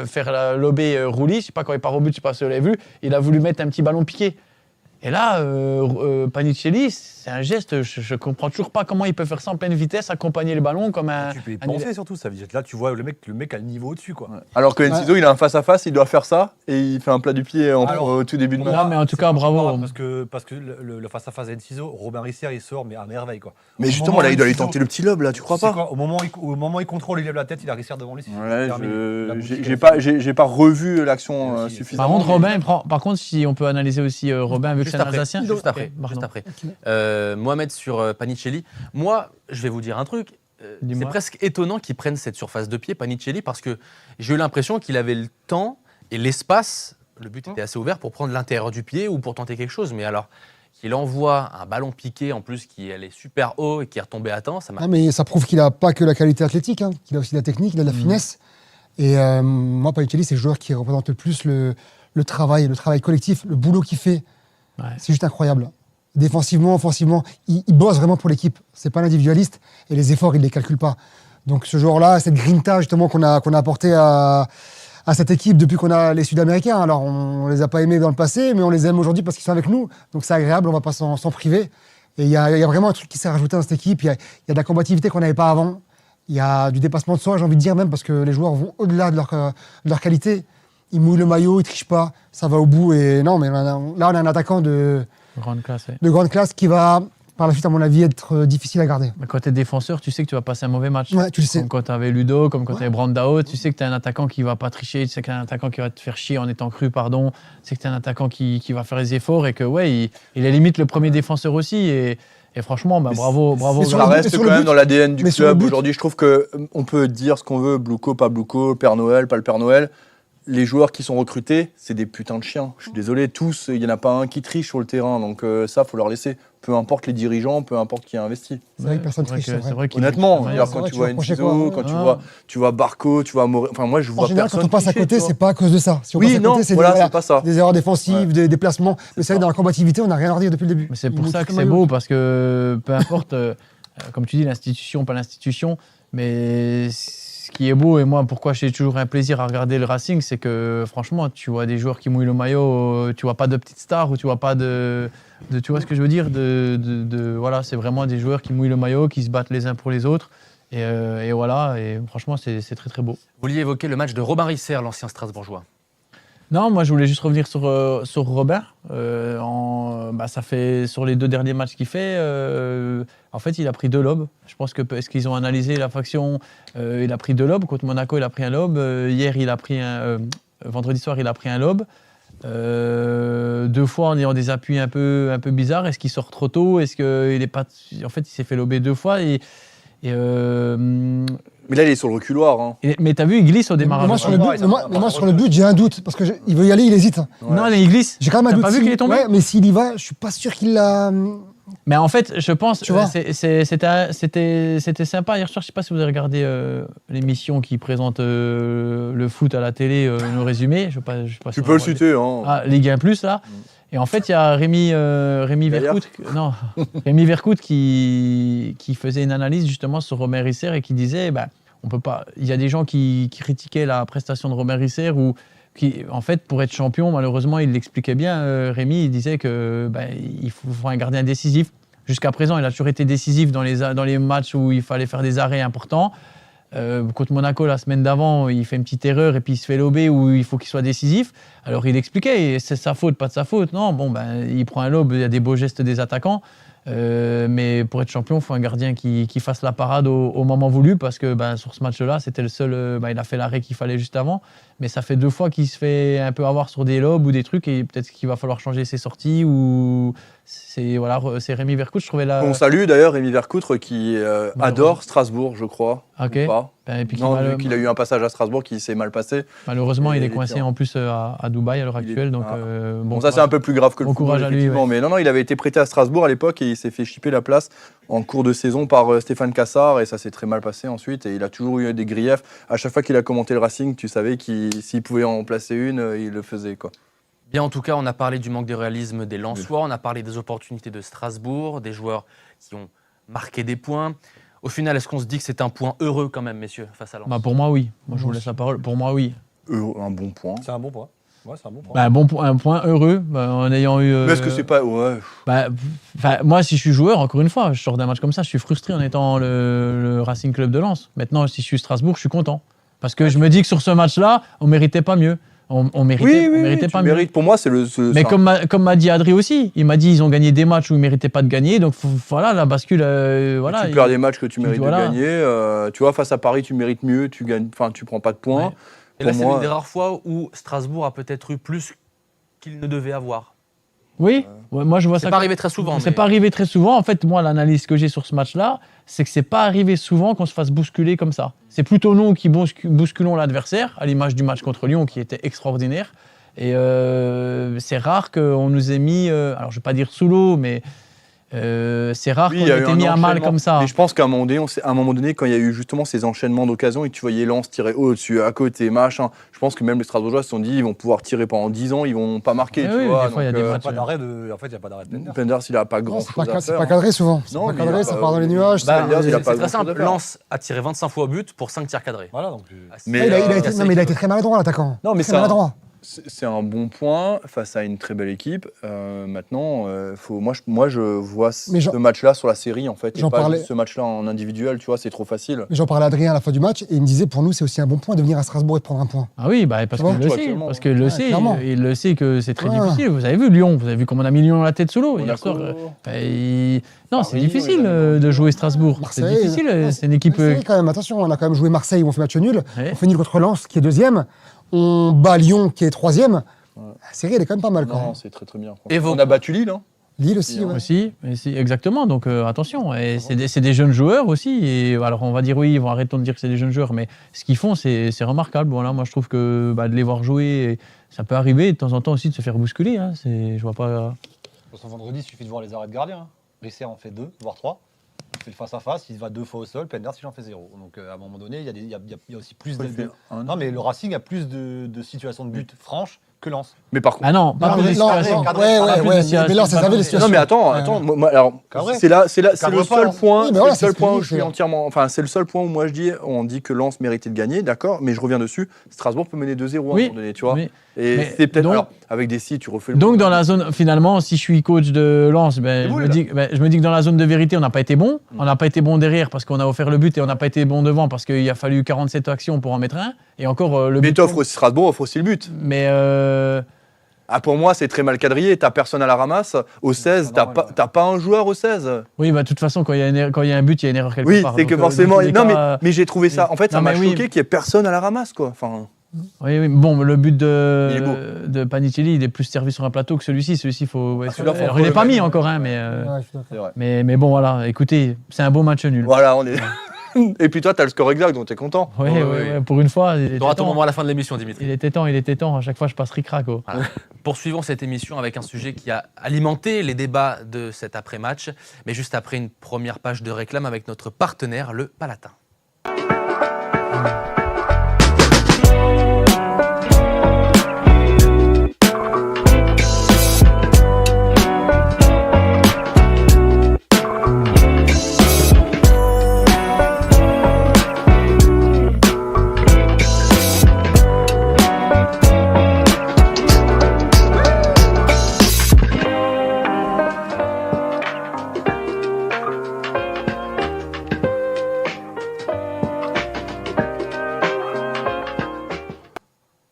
faire lober Rouli, je sais pas quand il part au but, je sais pas si vous l'avez vu, il a voulu mettre un petit ballon piqué. Et là, Panicelli, c'est un geste, je comprends toujours pas comment il peut faire ça en pleine vitesse, accompagner le ballon comme un... Tu peux y penser surtout, ça veut dire que là, tu vois le mec a le niveau au-dessus, quoi. Ouais. Alors que Enciso, il a un face-à-face, il doit faire ça, et il fait un plat du pied au tout début de match. Non, mais en tout cas, bravo. Parce que le face-à-face d'Enciso, Robin Risser, il sort, mais à merveille, quoi. Mais justement, là, il doit aller tenter le petit lob, là, tu crois C'est pas quoi, au moment où il contrôle, il lève la tête, il a Risser devant lui. Ouais, terminé. j'ai pas revu l'action Par suffisamment. Par contre, Robin, par contre, si on peut analyser aussi Robin, vu que c'est un Alsacien. Juste après. Mohamed sur Panicelli. Moi, je vais vous dire un truc. C'est Dis-moi. presque étonnant qu'il prenne cette surface de pied, Panicelli, parce que j'ai eu l'impression qu'il avait le temps et l'espace. Le but était assez ouvert pour prendre l'intérieur du pied ou pour tenter quelque chose. Mais alors, qu'il envoie un ballon piqué, en plus, qui allait super haut et qui est retombé à temps, ça m'a... Ah, mais ça prouve qu'il n'a pas que la qualité athlétique, hein, qu'il a aussi de la technique, il a de la finesse. Et moi, Panicelli, c'est le joueur qui représente le plus le travail collectif, le boulot qu'il fait. Ouais. C'est juste incroyable. Défensivement, offensivement, il bosse vraiment pour l'équipe. C'est pas l'individualiste et les efforts, il les calcule pas. Donc ce joueur-là, cette grinta justement qu'on a apporté à cette équipe depuis qu'on a les Sud-Américains. Alors on les a pas aimés dans le passé, mais on les aime aujourd'hui parce qu'ils sont avec nous. Donc c'est agréable, on va pas s'en priver. Et il y a vraiment un truc qui s'est rajouté dans cette équipe. Il y a de la combativité qu'on n'avait pas avant. Il y a du dépassement de soi, j'ai envie de dire même, parce que les joueurs vont au-delà de leur qualité. Ils mouillent le maillot, ils trichent pas, ça va au bout. Et non, mais là on a un attaquant de Grande classe, ouais. grande classe qui va, par la suite, à mon avis, être difficile à garder. Mais quand tu es défenseur, tu sais que tu vas passer un mauvais match. Ouais, tu le sais. Comme quand tu avais Ludo, comme quand tu avais Brandao, tu sais que tu es un attaquant qui va pas tricher, tu sais que tu es un attaquant qui va te faire chier en étant cru, tu sais que tu es un attaquant qui va faire les efforts et que, ouais, il est limite le premier défenseur aussi. Et franchement, bravo. mais sur Ça le but- reste sur quand le même but- dans l'ADN du mais sur le club. but- Aujourd'hui, je trouve qu'on peut dire ce qu'on veut, Blouco, pas Blouco, Père Noël, pas le Père Noël. les joueurs qui sont recrutés, c'est des putains de chiens. Je suis désolé, tous, il n'y en a pas un qui triche sur le terrain. Donc ça, il faut leur laisser. Peu importe les dirigeants, peu importe qui a investi. C'est vrai que personne triche, c'est vrai. Honnêtement, c'est quand vrai, tu tu vois vas reprocher Enzo, quoi, quand tu vois Barco, tu vois Moré, enfin moi je vois En général, personne quand on passe à tricher, côté, tu vois. c'est pas à cause de ça. Si on Oui, passe à non, côté, c'est voilà, des, c'est pas ça. des erreurs défensives, Ouais. des déplacements. Mais c'est vrai que dans la combativité, on n'a rien à redire depuis le début. Mais c'est Il pour nous ça fout que le c'est maillot. beau, parce que peu importe, comme tu dis, l'institution, pas l'institution, mais ce qui est beau, et moi, pourquoi j'ai toujours un plaisir à regarder le Racing, c'est que franchement, tu vois des joueurs qui mouillent le maillot, tu vois pas de petites stars, ou tu vois pas tu vois ce que je veux dire, voilà, c'est vraiment des joueurs qui mouillent le maillot, qui se battent les uns pour les autres, et voilà, et franchement, c'est très très beau. Vous vouliez évoquer le match de Robin Risser, l'ancien Strasbourgeois. Non, moi je voulais juste revenir sur Robin. Ça fait sur les 2 derniers matchs qu'il fait, en fait il a pris 2 lobes. Je pense que est-ce qu'ils ont analysé la faction, il a pris 2 lobes. Contre Monaco il a pris un lobe. Hier il a pris vendredi soir il a pris un lobe. 2 fois en ayant des appuis un peu bizarres. Est-ce qu'il sort trop tôt? Est-ce qu'il est pas? En fait il s'est fait lober 2 fois Mais là il est sur le reculoir. Hein. mais t'as vu, il glisse au démarrage. Moi, sur le but, j'ai un doute. Parce qu'il veut y aller, il hésite. Ouais. Non, mais il glisse. J'ai quand même un T'as doute. pas vu qu'il est tombé? Ouais, mais s'il y va, je suis pas sûr qu'il l'a. Mais en fait, je pense, Tu vois c'était sympa hier soir. Je sais pas si vous avez regardé l'émission qui présente le foot à la télé, nos résumés. Je sais pas Tu si peux vous le regardez. citer. Hein. Ah, Ligue 1 Plus là. Et en fait, il y a Rémi Vercoute, Rémi Vercoute qui faisait une analyse justement sur Robin Risser et qui disait, on peut pas. Il y a des gens qui critiquaient la prestation de Robin Risser ou qui, en fait, pour être champion, malheureusement, il l'expliquait bien. Rémi, il disait que il faut un gardien décisif. Jusqu'à présent, il a toujours été décisif dans les matchs où il fallait faire des arrêts importants. Contre Monaco, la semaine d'avant, il fait une petite erreur et puis il se fait lober où il faut qu'il soit décisif. Alors il expliquait, c'est sa faute, pas de sa faute. Non, il prend un lobe, il y a des beaux gestes des attaquants. Mais pour être champion, il faut un gardien qui fasse la parade au moment voulu parce que sur ce match-là, c'était le seul. Il a fait l'arrêt qu'il fallait juste avant. Mais ça fait 2 fois qu'il se fait un peu avoir sur des lobes ou des trucs et peut-être qu'il va falloir changer ses sorties ou c'est Rémi Vercoute, je trouvais là. On salue d'ailleurs Rémi Vercoutre qui adore Strasbourg, je crois. Ok. Ou pas. Et puis Non, vu qu'il a eu un passage à Strasbourg qui s'est mal passé. malheureusement, Et il est il coincé était en plus à Dubaï à l'heure actuelle. Donc, Bon, ça c'est un peu plus grave que le bon football, courage à lui, effectivement. Mais non, il avait été prêté à Strasbourg à l'époque et il s'est fait chipper la place en cours de saison par Stéphane Cassard et ça s'est très mal passé ensuite. Et il a toujours eu des griefs. À chaque fois qu'il a commenté le Racing, tu savais qu'il s'il pouvait en placer une, il le faisait, quoi. Bien, en tout cas, on a parlé du manque de réalisme des Lensois, on a parlé des opportunités de Strasbourg, des joueurs qui ont marqué des points. Au final, est-ce qu'on se dit que c'est un point heureux quand même, messieurs, face à Lens? pour moi, oui. Moi, je vous laisse la parole. Pour moi, oui. Un bon point. C'est un bon point. Ouais, c'est un bon point. Un point heureux en ayant eu. Mais est-ce que c'est pas. Ouais. Moi, si je suis joueur, encore une fois, je sors d'un match comme ça, je suis frustré en étant le Racing Club de Lens. Maintenant, si je suis Strasbourg, je suis content. Parce que je me dis que sur ce match-là, on méritait pas mieux. On méritait pas mieux. Pour moi, c'est le. Mais comme m'a dit Adri aussi, il m'a dit ils ont gagné des matchs où ils méritaient pas de gagner, donc voilà la bascule. Tu perds des matchs que tu mérites voilà. de gagner. Tu vois, face à Paris, tu mérites mieux, tu gagnes. Enfin, tu prends pas de points. Ouais. Et là, c'est une des rares fois où Strasbourg a peut-être eu plus qu'il ne devait avoir. Oui, moi je vois ça. C'est pas arrivé très souvent. C'est pas arrivé très souvent. En fait, moi, l'analyse que j'ai sur ce match-là, c'est que c'est pas arrivé souvent qu'on se fasse bousculer comme ça. C'est plutôt nous qui bousculons l'adversaire, à l'image du match contre Lyon qui était extraordinaire. Et c'est rare qu'on nous ait mis, alors je vais pas dire sous l'eau, mais c'est rare qu'on ait été mis à mal comme ça. Mais je pense qu'à un moment donné, quand il y a eu justement ces enchaînements d'occasions et que tu voyais Lens tirer au-dessus, à côté, machin, je pense que même les Strasbourgeois se sont dit ils vont pouvoir tirer pendant 10 ans, ils vont pas marquer. Oui, vois, des fois, il y a des matchs. En fait, il n'y a pas d'arrêt de Penders. Penders, il a pas grand-chose à faire. C'est pas cadré souvent. C'est Non, pas mais cadré, il a ça pas- part dans les nuages. il a pas C'est très grand-chose simple. à faire. Lens a tiré 25 fois au but pour 5 tirs cadrés. Voilà, donc. Mais il a été très maladroit, l'attaquant. Non, mais très ça- maladroit. C'est un bon point face à une très belle équipe. Maintenant, moi, je vois Mais ce match-là sur la série, en fait, et j'en pas parlais- juste ce match-là en individuel, tu vois, c'est trop facile. Mais j'en parlais à Adrien à la fin du match et il me disait pour nous c'est aussi un bon point de venir à Strasbourg et de prendre un point. Ah oui, parce Tu vois, qu'il le sait, actuellement. parce qu'il le Ouais, sait, clairement. il le sait que c'est très Ouais. difficile. Vous avez vu Lyon, vous avez vu comment on a mis Lyon dans la tête sous l'eau hier soir. Monaco. Non, c'est Paris, difficile oui, de jouer Strasbourg. C'est Marseille, difficile, c'est une équipe. Marseille, quand même, attention, on a quand même joué Marseille où on fait match nul. Ouais. On fait nul contre Lens qui est deuxième. On bat Lyon qui est troisième. La série elle est quand même pas mal quand Non, même. c'est très très bien. Et vos- On a battu Lille, hein. Lille aussi, ouais. Aussi, exactement. Donc attention. Et c'est des jeunes joueurs aussi. Et alors on va dire oui, arrêtons de dire que c'est des jeunes joueurs, mais ce qu'ils font, c'est remarquable. Voilà, moi je trouve que de les voir jouer, ça peut arriver de temps en temps aussi de se faire bousculer. Hein. Je vois pas. Vendredi, il suffit de voir les arrêts de gardien. Hein. Risser en fait 2, voire 3. Il fait le face-à-face, il va 2 fois au sol, Penders il en fait 0. Donc à un moment donné, il y a aussi plus de... Non, mais le Racing a plus de situations de but franches que Lens. Mais par contre... Ah non, pas plus de situations. Mais Lens, ça savait les situations. Non mais attends, moi, alors c'est le seul point, Oui, voilà, c'est le seul point où fini, je suis c'est- entièrement, enfin c'est le seul point où moi on dit que Lens méritait de gagner, d'accord, mais je reviens dessus. Strasbourg peut mener 2-0 à un Oui, moment donné, tu vois. oui. Et Mais c'est peut-être donc- alors avec des si tu refais le Donc dans la zone, finalement, si je suis coach de Lens, je me dis que dans la zone de vérité, on n'a pas été bon. On n'a pas été bon derrière parce qu'on a offert le but et on n'a pas été bon devant parce qu'il a fallu 47 actions pour en mettre un. Et encore le Mais but. Strasbourg offre aussi le but. Mais Ah, pour moi, c'est très mal quadrillé. T'as personne à la ramasse. Au 16, t'as pas un joueur au 16. oui, de toute façon, quand il y a un but, il y a une erreur quelque part. Oui, c'est que Donc, forcément. dans tous les Non, cas, mais j'ai trouvé ça. En fait, ça non, m'a mais oui. choqué qu'il y ait personne à la ramasse, quoi. Enfin. Oui. Bon, le but Il est beau. de Panicelli, il est plus servi sur un plateau que celui-ci. Celui-ci, faut. Ouais, celui-là, faut alors, il n'est pas le mis mettre. encore, hein, mais, Ouais, je suis d'accord. C'est vrai. mais bon, voilà. Écoutez, c'est un beau match nul. Voilà, on est. Et puis toi, t'as le score exact, donc t'es content. Oui, Ouais. pour une fois. Il Tu était auras ton temps. moment à la fin de l'émission, Dimitri. Il était temps. À chaque fois, je passe ric-rac. Oh. Voilà. Poursuivons cette émission avec un sujet qui a alimenté les débats de cet après-match, mais juste après une première page de réclame avec notre partenaire, le Palatin.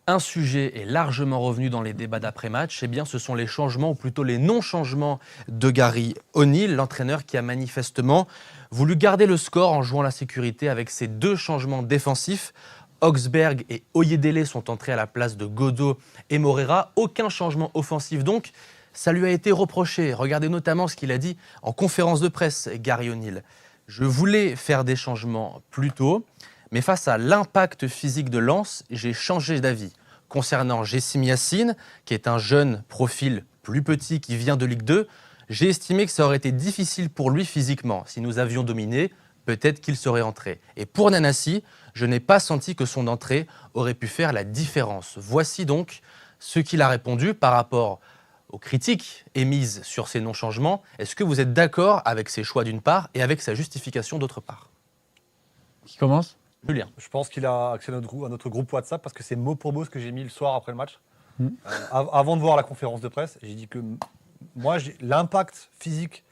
Un sujet est largement revenu dans les débats d'après-match, ce sont les changements, ou plutôt les non-changements de Gary O'Neill, l'entraîneur qui a manifestement voulu garder le score en jouant la sécurité avec ses 2 changements défensifs. Augsberg et Oyedele sont entrés à la place de Godot et Moreira. Aucun changement offensif donc. Ça lui a été reproché. Regardez notamment ce qu'il a dit en conférence de presse, Gary O'Neill. Je voulais faire des changements plus tôt, mais face à l'impact physique de Lens, j'ai changé d'avis. Concernant Jessim Yacine, qui est un jeune profil plus petit qui vient de Ligue 2, j'ai estimé que ça aurait été difficile pour lui physiquement. Si nous avions dominé, peut-être qu'il serait entré. Et pour Nanassi, je n'ai pas senti que son entrée aurait pu faire la différence. Voici donc ce qu'il a répondu par rapport aux critiques émises sur ces non-changements. Est-ce que vous êtes d'accord avec ses choix d'une part et avec sa justification d'autre part? Qui commence? Julien. Je pense qu'il a accès à notre groupe WhatsApp parce que c'est mot pour mot ce que j'ai mis le soir après le match. Avant de voir la conférence de presse, j'ai dit que moi, l'impact physique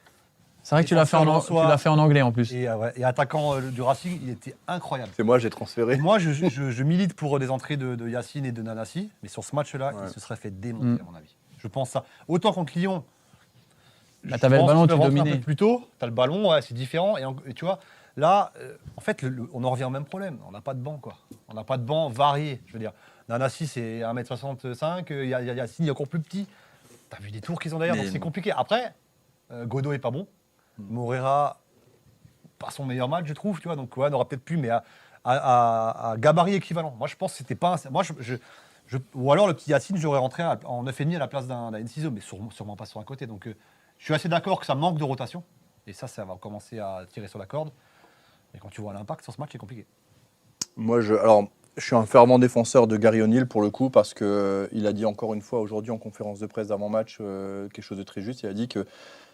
C'est vrai que tu l'as fait en anglais en plus. et attaquant du Racing, il était incroyable. C'est moi, j'ai transféré. Moi, je milite pour des entrées de Yacine et de Nanassi, mais sur ce match-là, Ouais. il se serait fait démonter, à mon avis. Je pense ça. Autant contre Lyon, T'avais le ballon, tu un dominais. peu plus tôt, t'as le ballon, ouais, c'est différent. Et tu vois, là, en fait, on en revient au même problème. On n'a pas de banc, quoi. On n'a pas de banc varié, je veux dire. Nanassi, c'est 1m65, Yacine, il est encore plus petit. T'as vu des tours qu'ils ont d'ailleurs, Mais- donc c'est compliqué. Après, Godot est pas bon. Moreira, pas son meilleur match, je trouve, tu vois. Donc, ouais, on aura peut-être plus, mais à gabarit équivalent. Moi, je pense que c'était pas. Moi, ou alors le petit Yacine, j'aurais rentré en 9,5 à la place d'un Enciso, mais sûrement pas sur un côté. Donc, je suis assez d'accord que ça manque de rotation. Et ça va commencer à tirer sur la corde. Mais quand tu vois l'impact sur ce match, c'est compliqué. Moi, je suis un fervent défenseur de Gary O'Neill pour le coup parce qu'il a dit encore une fois aujourd'hui en conférence de presse d'avant-match quelque chose de très juste. Il a dit que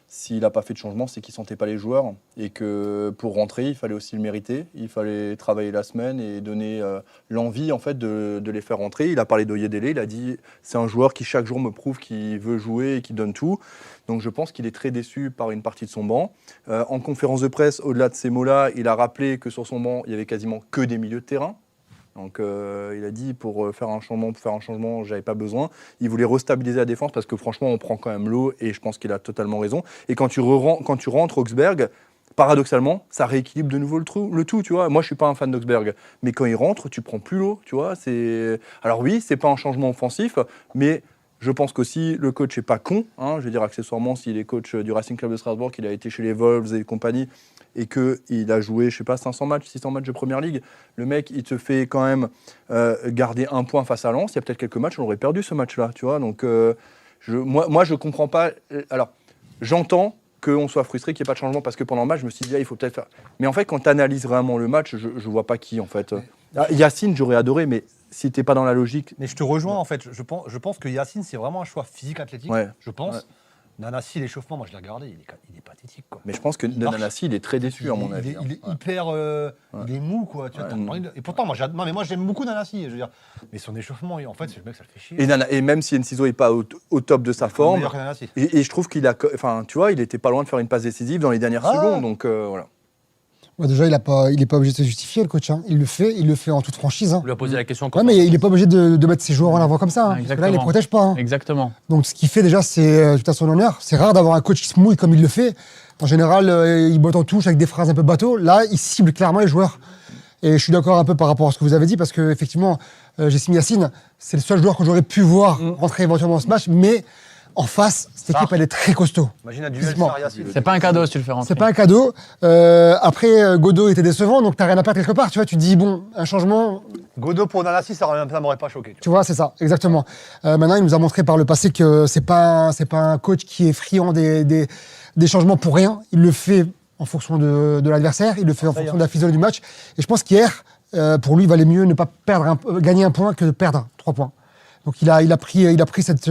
s'il n'a pas fait de changement, c'est qu'il ne sentait pas les joueurs et que pour rentrer, il fallait aussi le mériter. Il fallait travailler la semaine et donner l'envie en fait de les faire rentrer. Il a parlé d'Oyedele, il a dit c'est un joueur qui chaque jour me prouve qu'il veut jouer et qui donne tout. Donc je pense qu'il est très déçu par une partie de son banc. En conférence de presse, au-delà de ces mots-là, il a rappelé que sur son banc, il y avait quasiment que des milieux de terrain. Donc il a dit pour faire un changement, j'avais pas besoin. Il voulait restabiliser la défense parce que franchement, on prend quand même l'eau et je pense qu'il a totalement raison. Et quand tu rentres Augsberg, paradoxalement, ça rééquilibre de nouveau le tout, tu vois. Moi, je suis pas un fan d'Augsberg, mais quand il rentre, tu prends plus l'eau, tu vois. Alors oui, c'est pas un changement offensif, mais Je pense qu'aussi, le coach n'est pas con. Je veux dire, accessoirement, s'il est coach du Racing Club de Strasbourg, qu'il a été chez les Wolves et compagnie, et qu'il a joué, je sais pas, 500 matchs, 600 matchs de Première Ligue, le mec, il te fait quand même garder un point face à Lens. Il y a peut-être quelques matchs, on aurait perdu ce match-là, tu vois. Donc, moi, je comprends pas. Alors, j'entends qu'on soit frustré qu'il n'y ait pas de changement, parce que pendant le match, je me suis dit, il faut peut-être faire. Mais en fait, quand tu analyses vraiment le match, je ne vois pas qui, en fait. Yacine, j'aurais adoré, mais si tu n'es pas dans la logique. Mais je te rejoins, en fait. Je pense que Yacine, c'est vraiment un choix physique-athlétique. Ouais. Je pense. Ouais. L'échauffement, moi, je l'ai regardé, il est pathétique, quoi. Mais je pense que Nanassi, il est très déçu, à mon avis. Il est hyper. Il est mou, quoi. Tu vois, et pourtant, moi, j'aime beaucoup Nanassi. Je veux dire. Mais son échauffement, en fait, c'est le mec, ça le fait chier. Et même si Enciso n'est pas au top de sa forme, et je trouve qu'il a. Enfin, tu vois, il était pas loin de faire une passe décisive dans les dernières secondes. Donc, voilà. Déjà, il n'est pas obligé de se justifier, le coach. Il le fait en toute franchise. On lui a posé la question encore. Ouais, mais il n'est pas obligé de mettre ses joueurs en avant comme ça. Parce que là, il ne les protège pas. Exactement. Donc, ce qu'il fait déjà, c'est tout à son honneur. C'est rare d'avoir un coach qui se mouille comme il le fait. En général, il botte en touche avec des phrases un peu bateau. Là, il cible clairement les joueurs. Et je suis d'accord un peu par rapport à ce que vous avez dit, parce qu'effectivement, Jessim Yacine, c'est le seul joueur que j'aurais pu voir rentrer éventuellement dans ce match. Mais en face, cette équipe, elle est très costaud. Imagine un duel sur Yacine. C'est pas un cadeau si tu le fais rentrer. C'est pas un cadeau. Après, Godot était décevant, donc t'as rien à perdre quelque part. Tu vois, tu te dis, bon, un changement. Godot pour Nanassi, ça m'aurait pas choqué. Tu vois, c'est ça, exactement. Maintenant, il nous a montré par le passé que c'est pas un coach qui est friand des changements pour rien. Il le fait en fonction de l'adversaire, il le fait en fonction de la physiologie du match. Et je pense qu'hier, pour lui, il valait mieux ne pas gagner un point que de perdre 3 points. Donc il a pris cette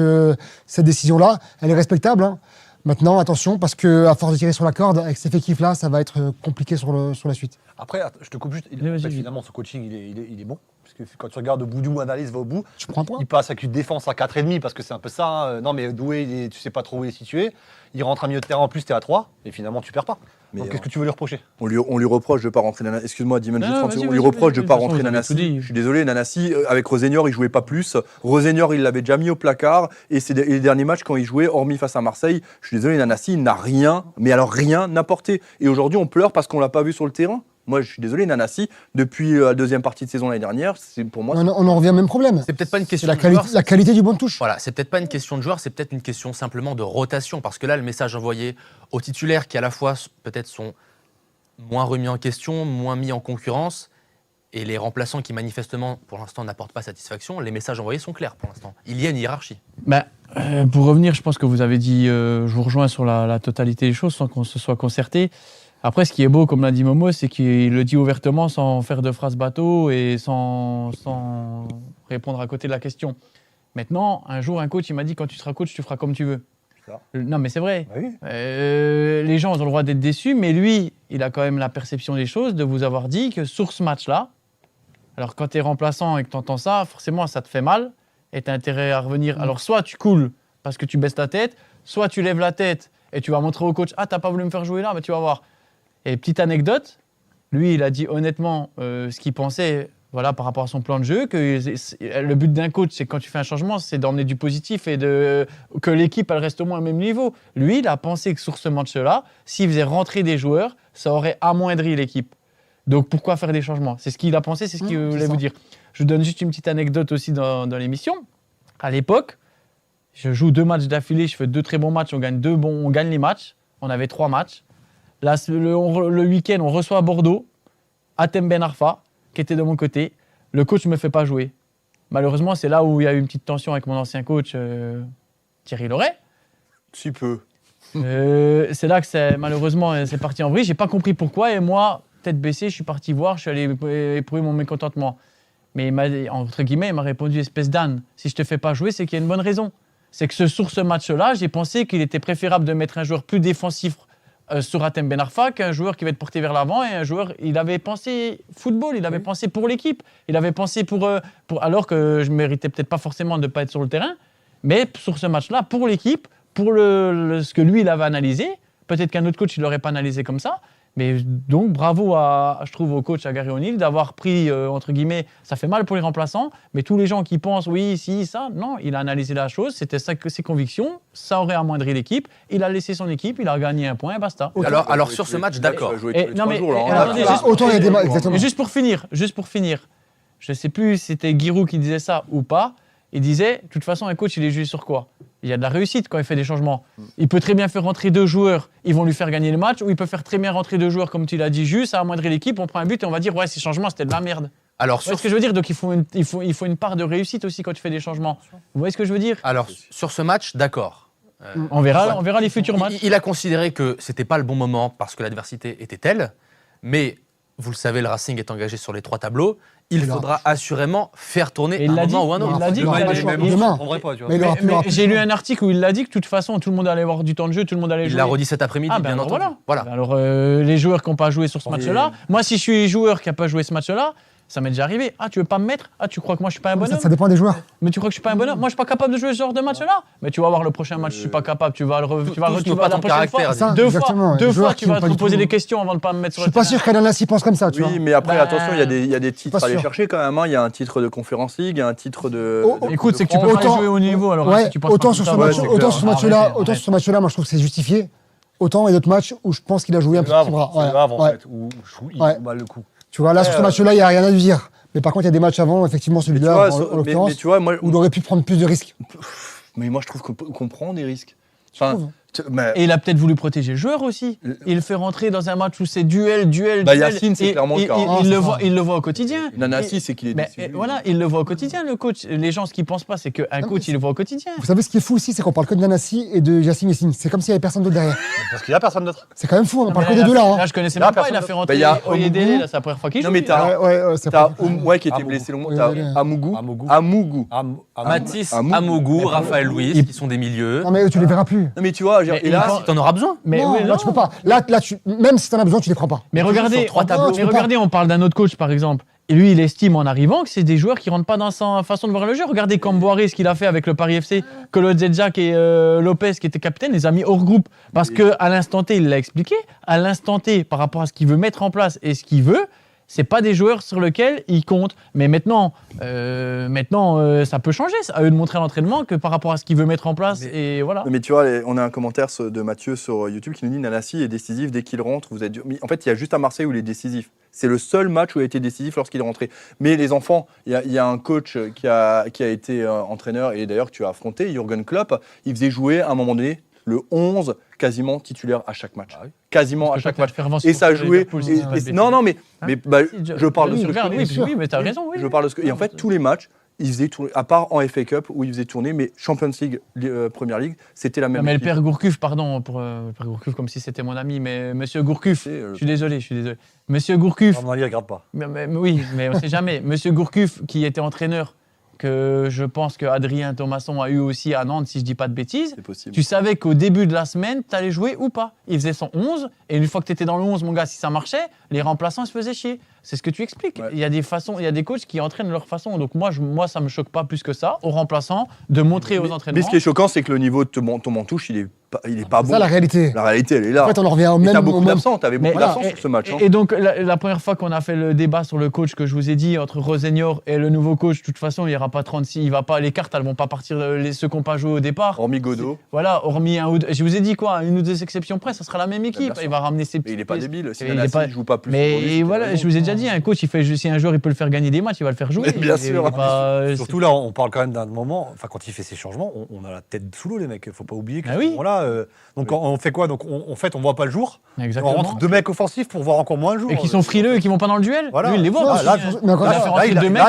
décision-là. Elle est respectable. Maintenant, attention, parce qu'à force de tirer sur la corde, avec cet effectif-là, ça va être compliqué sur la suite. Après, je te coupe juste. Finalement, ce coaching, il est bon. Parce que quand tu regardes au bout du bout, analyse va au bout. Tu prends un point. Il passe avec une défense à 4,5 parce que c'est un peu ça. Non, mais Doué, tu sais pas trop où il est situé. Il rentre à milieu de terrain, en plus, tu es à 3. Et finalement, tu perds pas. Donc, qu'est-ce que tu veux lui reprocher ? On lui reproche de ne pas rentrer Nanassi. Excuse-moi, Dimen, juste 30 secondes. On lui reproche de ne pas rentrer Nanassi. Je suis désolé, Nanassi, avec Rosenior, il jouait pas plus. Rosenior, il l'avait déjà mis au placard. Et les derniers matchs, quand il jouait, hormis face à Marseille, je suis désolé, Nanassi, il n'a rien, mais alors rien apporté. Et aujourd'hui, on pleure parce qu'on l'a pas vu sur le terrain. Moi, je suis désolé, Nanassi, depuis la deuxième partie de saison l'année dernière, pour moi. On en revient au même problème. C'est peut-être pas une question de joueur. La qualité du banc de touche. Voilà, c'est peut-être pas une question de joueur, c'est peut-être une question simplement de rotation. Parce que là, le message envoyé aux titulaires qui, à la fois, peut-être sont moins remis en question, moins mis en concurrence, et les remplaçants qui, manifestement, pour l'instant, n'apportent pas satisfaction, les messages envoyés sont clairs pour l'instant. Il y a une hiérarchie. Pour revenir, je pense que vous avez dit, je vous rejoins sur la totalité des choses sans qu'on se soit concerté. Après, ce qui est beau, comme l'a dit Momo, c'est qu'il le dit ouvertement sans faire de phrases bateau et sans répondre à côté de la question. Maintenant, un jour, un coach, il m'a dit, quand tu seras coach, tu feras comme tu veux. Non, mais c'est vrai. Bah oui. Les gens ont le droit d'être déçus, mais lui, il a quand même la perception des choses, de vous avoir dit que sur ce match-là, alors quand tu es remplaçant et que tu entends ça, forcément, ça te fait mal et tu as intérêt à revenir. Alors, soit tu coules parce que tu baisses la tête, soit tu lèves la tête et tu vas montrer au coach, ah, t'as pas voulu me faire jouer là, mais tu vas voir. Et petite anecdote, lui, il a dit honnêtement ce qu'il pensait par rapport à son plan de jeu, que le but d'un coach, c'est quand tu fais un changement, c'est d'emmener du positif et que l'équipe, elle reste au moins au même niveau. Lui, il a pensé que sur ce match-là, s'il faisait rentrer des joueurs, ça aurait amoindri l'équipe. Donc pourquoi faire des changements ? C'est ce qu'il a pensé, c'est ce qu'il voulait vous dire. Je vous donne juste une petite anecdote aussi dans l'émission. À l'époque, je joue 2 matchs d'affilée, je fais 2 très bons matchs, on gagne les matchs. On avait 3 matchs. Là, le week-end, on reçoit à Bordeaux, Hatem Ben Arfa, qui était de mon côté. Le coach ne me fait pas jouer. Malheureusement, c'est là où il y a eu une petite tension avec mon ancien coach, Thierry Loret. Si peu. C'est là que malheureusement, c'est parti en vrille. Je n'ai pas compris pourquoi. Et moi, tête baissée, je suis parti voir, je suis allé éprouver mon mécontentement. Mais entre guillemets, il m'a répondu, espèce d'âne, si je ne te fais pas jouer, c'est qu'il y a une bonne raison. C'est que sur ce match-là, j'ai pensé qu'il était préférable de mettre un joueur plus défensif sur Hatem Ben Arfa qu'un joueur qui va être porté vers l'avant et un joueur, il avait pensé football, il avait pensé pour l'équipe, il avait pensé pour alors que je méritais peut-être pas forcément de ne pas être sur le terrain, mais sur ce match-là, pour l'équipe, pour ce que lui il avait analysé, peut-être qu'un autre coach il l'aurait pas analysé comme ça, mais donc bravo je trouve au coach à Gary O'Neill d'avoir pris entre guillemets, ça fait mal pour les remplaçants, mais tous les gens qui pensent oui, si, ça, non, il a analysé la chose, c'était ses convictions, ça aurait amoindri l'équipe, il a laissé son équipe, il a gagné un point et basta. Alors sur ce match, d'accord. Juste pour finir, je ne sais plus si c'était Giroud qui disait ça ou pas, il disait, de toute façon, un coach, il est jugé sur quoi? Il y a de la réussite quand il fait des changements. Il peut très bien faire rentrer 2 joueurs, ils vont lui faire gagner le match, ou il peut faire très bien rentrer 2 joueurs, comme tu l'as dit, juste, ça amoindrit l'équipe, on prend un but et on va dire, ouais, ces changements, c'était de la merde. Alors, Vous voyez ce que je veux dire? Donc il faut une part de réussite aussi quand tu fais des changements. Vous voyez ce que je veux dire? sur ce match, d'accord. On verra les futurs matchs. Il a considéré que c'était pas le bon moment parce que l'adversité était telle, mais vous le savez, le Racing est engagé sur les 3 tableaux. Il faudra assurément faire tourner Et il un l'a dit, moment ou un autre. il l'a dit. Il aura pas le choix. Demain. On pas, tu vois. Mais il aura plus- il aura plus J'ai le lu choix. un article où il l'a dit que de toute façon tout le monde allait avoir du temps de jeu, tout le monde allait Il jouer. l'a redit cet après-midi, Ah ben bien alors entendu. voilà. Alors les joueurs qui n'ont pas joué sur ce Oui. match-là, moi si je suis joueur qui n'a pas joué ce match-là, ça m'est déjà arrivé. Ah tu veux pas me mettre? Ah tu crois que moi je suis pas un bonhomme? Ça dépend des joueurs. Mais tu crois que je suis pas un bonhomme? Moi je suis pas capable de jouer ce genre de match-là. Mais tu vas voir le prochain match, je suis pas capable. Tu vas le tous nos pas la ton prochaine fois, caractère, ça, deux exactement, fois, ouais. deux Les fois joueurs tu qui vas ont pas te du poser tout- des questions avant de pas me mettre Je sur suis le pas terrain. sûr qu'Alain pense comme ça, tu vois. Oui, mais après, Bah, attention, il y a des titres pas à aller sûr. chercher quand même. Hein. Il y a un titre de Conference League, il y a un titre de. Écoute, c'est que tu peux de pas France. jouer au niveau. Alors Ouais, si tu penses autant pas sur comme ce ça, match, ouais, autant sur ce match-là, arrêtez, autant sur ce match-là, moi je trouve que c'est justifié. Autant il y a d'autres matchs où je pense qu'il a joué un C'est petit peu grave, bras. c'est grave en Ouais. fait, où il Ouais. joue mal le coup. Tu vois, là sur ce match-là, il n'y a rien à lui dire. Mais par contre, il y a des matchs avant, effectivement, Mais tu celui-là, vois, en l'occurrence, mais tu vois, moi, où il aurait pu prendre plus de risques. mais moi je trouve qu'on prend des risques. Enfin, trouve. mais- Et il a peut-être voulu protéger le joueur aussi. Il le fait rentrer dans un match où c'est duel. Bah, duel. Yacine, c'est Et clairement le cas, hein. Il C'est le ça. voit, il le voit au quotidien. Nanassi, c'est qu'il est Mais déçu. voilà, il le voit au quotidien, le coach. Les gens, ce qu'ils pensent pas, c'est qu'un mais coach, il le voit au quotidien. Vous savez ce qui est fou aussi, c'est qu'on parle que de Nanassi et de Yacine Yacine. C'est comme s'il n'y avait personne d'autre derrière. Parce qu'il y a personne d'autre. C'est quand même fou, on Non, parle mais que des deux là. hein. Là, je connaissais Là, même pas. personne Il a fait Bah, rentrer il y a Oyedele, Omougou. là, c'est la première fois qu'il joue. Non, mais lui. t'as- Ouais, c'est T'as pas. ouais, qui était Amougou. blessé longtemps. Oui, T'as oui, oui. Amougou. Amougou. Amougou. Mathis, Amougou. Amougou, Raphaël Louis, qui sont des milieux. Non, mais tu les verras plus. Non, mais tu vois, Mais et là, il- Si t'en auras besoin. Mais non, oui, là, non. tu peux pas. Là, même si t'en as besoin, tu les prends pas. Mais toujours regardez, sur 3 tableaux. mais tu peux regardez, on parle d'un autre coach par exemple. Et lui, il estime en arrivant que c'est des joueurs qui rentrent pas dans sa façon de voir le jeu. Regardez Camboiré, ce qu'il a fait avec le Paris FC, que Lodjedjak et Lopez, qui étaient capitaines, les a mis hors groupe. Parce que à l'instant T, il l'a expliqué, à l'instant T, par rapport à ce qu'il veut mettre en place et ce qu'il veut, c'est pas des joueurs sur lesquels il compte. Mais maintenant, ça peut changer. C'est à eux de montrer à l'entraînement que par rapport à ce qu'il veut mettre en place. Et voilà. Mais tu vois, on a un commentaire de Mathieu sur YouTube qui nous dit Nanassi est décisif dès qu'il rentre. Vous êtes dur. Mais en fait, il y a juste à Marseille où il est décisif. C'est le seul match où il a été décisif lorsqu'il est rentré. Mais les enfants, il y a un coach qui a été entraîneur et d'ailleurs que tu as affronté, Jürgen Klopp. Il faisait jouer à un moment donné le 11 quasiment titulaire à chaque match. Quasiment à chaque match. Et ça jouait. Non, non, mais je parle de ce que je connais. Oui, mais t'as raison. Oui, Je parle de ce que. Et en fait, tous les matchs, il faisait tourner, à part en FA Cup où il faisait tourner, mais Champions League, Premier League, c'était la même. Mais le équipe. père Gourcuff, pardon, pour le père Gourcuff, comme si c'était mon ami, mais Monsieur Gourcuff, je suis désolé. Monsieur Gourcuff, Non, il regarde pas. oui, mais on sait jamais. Monsieur Gourcuff, qui était entraîneur, que je pense que Adrien Thomasson a eu aussi à Nantes, si je dis pas de bêtises. C'est possible. Tu savais qu'au début de la semaine, tu allais jouer ou pas. Il faisait son 11, et une fois que tu étais dans le 11, mon gars, si ça marchait, les remplaçants ils se faisaient chier. C'est ce que tu expliques. Ouais. Il y a des façons, il y a des coachs qui entraînent leur façon. Donc moi, ça me choque pas plus que ça, aux remplaçants, de montrer aux entraînements. Mais ce qui est choquant, c'est que le niveau de ton Mantouche, il est pas bon. C'est ça la réalité. La réalité, elle est là. En fait, on en revient au Et même. t'as au beaucoup même- d'absents. T'avais beaucoup voilà, d'absents sur ce match. hein. Et donc, la première fois qu'on a fait le débat sur le coach que je vous ai dit, entre Rosenior et le nouveau coach, de toute façon, il n'y aura pas 36, il va pas, les cartes, elles vont pas partir, ceux qui n'ont pas joué au départ. Hormis Godot. Voilà, hormis un ou deux. Je vous ai dit quoi, une ou deux exceptions près, ça sera la même équipe. bien sûr. Il va ramener ses Mais petits. il est pas débile. Si Il est Nanassi pas- ne joue pas plus. pour lui, Mais c'était voilà, raison. je vous ai déjà dit, un coach, si un joueur il peut le faire gagner des matchs, il va le faire jouer. Mais bien Il est sûr. pas- Surtout là, on parle quand même d'un moment, enfin quand il fait ses changements, on a la tête sous l'eau les mecs, faut pas oublier que Ah oui. là donc on fait quoi? Donc en fait on voit pas le jour, Exactement. on rentre deux mecs offensifs pour voir encore moins le jour. Et qui sont frileux et qui vont pas dans le duel. Voilà. Lui, il les voit. Non, aussi, là, hein. mais encore Il a là, fait rentrer deux mecs,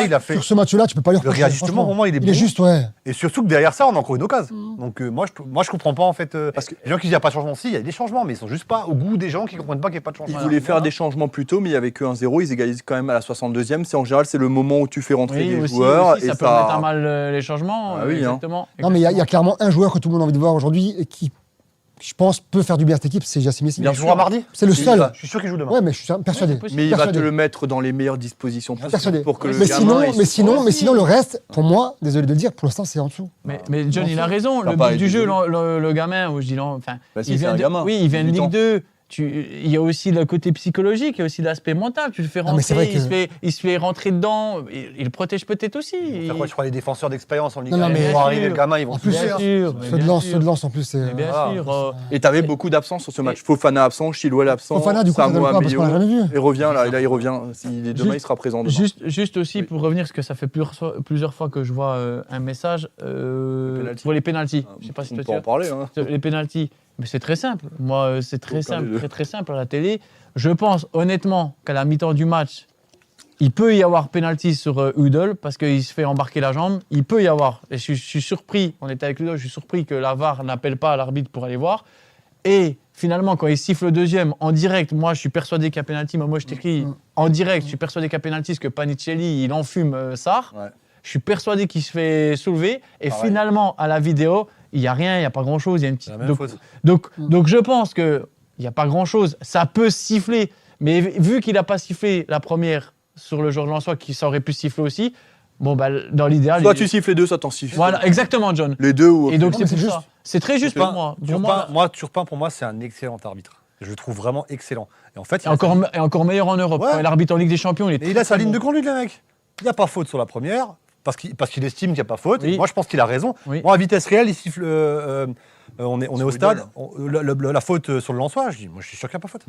il a fait Sur ce match-là, tu peux pas lui le reprocher. réajustement, franchement. au moins il est Il est bon. juste, ouais. Et surtout que derrière ça, on a encore une occasion. Donc moi je comprends pas en fait. Parce que- les gens qui disent il n'y a pas de changement, si, il y a des changements, mais ils sont juste pas au goût des gens qui comprennent pas qu'il n'y a pas de Ils changement. voulaient faire des changements plus tôt, mais il n'y avait que 1-0. Ils égalisent quand même à la 62e. En général, c'est le moment où tu fais rentrer Oui, des aussi, joueurs. aussi, et ça peut mettre à mal les changements. Ah oui, hein. Exactement. Non, mais il y a clairement un joueur que tout le monde a envie de voir aujourd'hui et qui, je pense, peut faire du bien à cette équipe, c'est Yacine Yacine. Il jouera mardi. C'est le seul. Je suis sûr qu'il joue demain. Ouais, mais je suis persuadé. Ouais, c'est possible. Mais il va te Persuadé. le mettre dans les meilleures dispositions possibles Persuadé. pour que le Mais gamin, sinon, le reste, pour moi, désolé de le dire, pour l'instant, c'est en dessous. Mais John, il a raison. T'as Le pas but du été jeu, désolé. le gamin, où je dis non, enfin, Bah si, il c'est vient un de, gamin, oui, il vient de 18 ans. Ligue 2. il y a aussi le côté psychologique, il y a aussi l'aspect mental. Tu le fais Non, mais c'est rentrer, vrai il se fait rentrer dedans, il le protège peut-être aussi. Faire quoi, je crois, les défenseurs d'expérience en Ligue Non, 1, mais ils vont bien arriver, sûr. le gamin, ils vont En se plus, dire, sûr, Ceux de Lens en plus, c'est. Mais bien voilà. sûr. Et t'avais beaucoup d'absents sur ce match. Fofana absent, Chilwell absent, Fofana, du coup, ça donne Samoa quoi parce qu'on l'a Mio. jamais vu. Il revient là, et là il revient. Demain Juste- il sera présent. Demain. Juste aussi pour revenir, parce que ça fait plusieurs fois que je vois un message pénaltys. pour les pénaltys. Je sais pas si On toi peut tu en parler. Hein. les pénaltys. Mais c'est très simple. Moi, c'est très Aucun des simple, deux. très très simple à la télé. Je pense honnêtement qu'à la mi-temps du match, il peut y avoir pénalty sur Udol parce qu'il se fait embarquer la jambe. Il peut y avoir. Et je suis surpris, on était avec Udol, je suis surpris que la VAR n'appelle pas l'arbitre pour aller voir. Et finalement, quand il siffle le deuxième en direct, moi je suis persuadé qu'il y a pénalty. Moi je t'écris en direct, je suis persuadé qu'il y a pénalty parce que Panicelli, il enfume Sarr. Ouais. Je suis persuadé qu'il se fait soulever. Et Pareil. finalement, à la vidéo, il n'y a rien, il n'y a pas grand-chose. Il y a une C'est petite... la même faute. Donc je pense qu'il n'y a pas grand-chose. Ça peut siffler. Mais vu qu'il n'a pas sifflé la première sur le joueur lensois, qui ça aurait pu siffler aussi, bon, bah, dans l'idéal... Soit tu siffles les deux, soit t'en siffles. Voilà, exactement, John. Les deux ou. Et donc Non, c'est mais pour c'est ça. juste. C'est très juste pour moi. Pour moi, Turpin, pour moi, c'est un excellent arbitre. Je le trouve vraiment excellent. Et en fait, et encore meilleur en Europe. Ouais. Quand l'arbitre en Ligue des Champions, il est Et il a très, sa très ligne bon. de conduite, le mec. Il n'y a pas faute sur la première, parce qu'il estime qu'il n'y a pas faute. Oui. Et moi, je pense qu'il a raison. Oui. Moi, à vitesse réelle, il siffle. On est au stade. Udol. La faute sur le Lensois, je dis, moi, je suis sûr qu'il n'y a pas faute.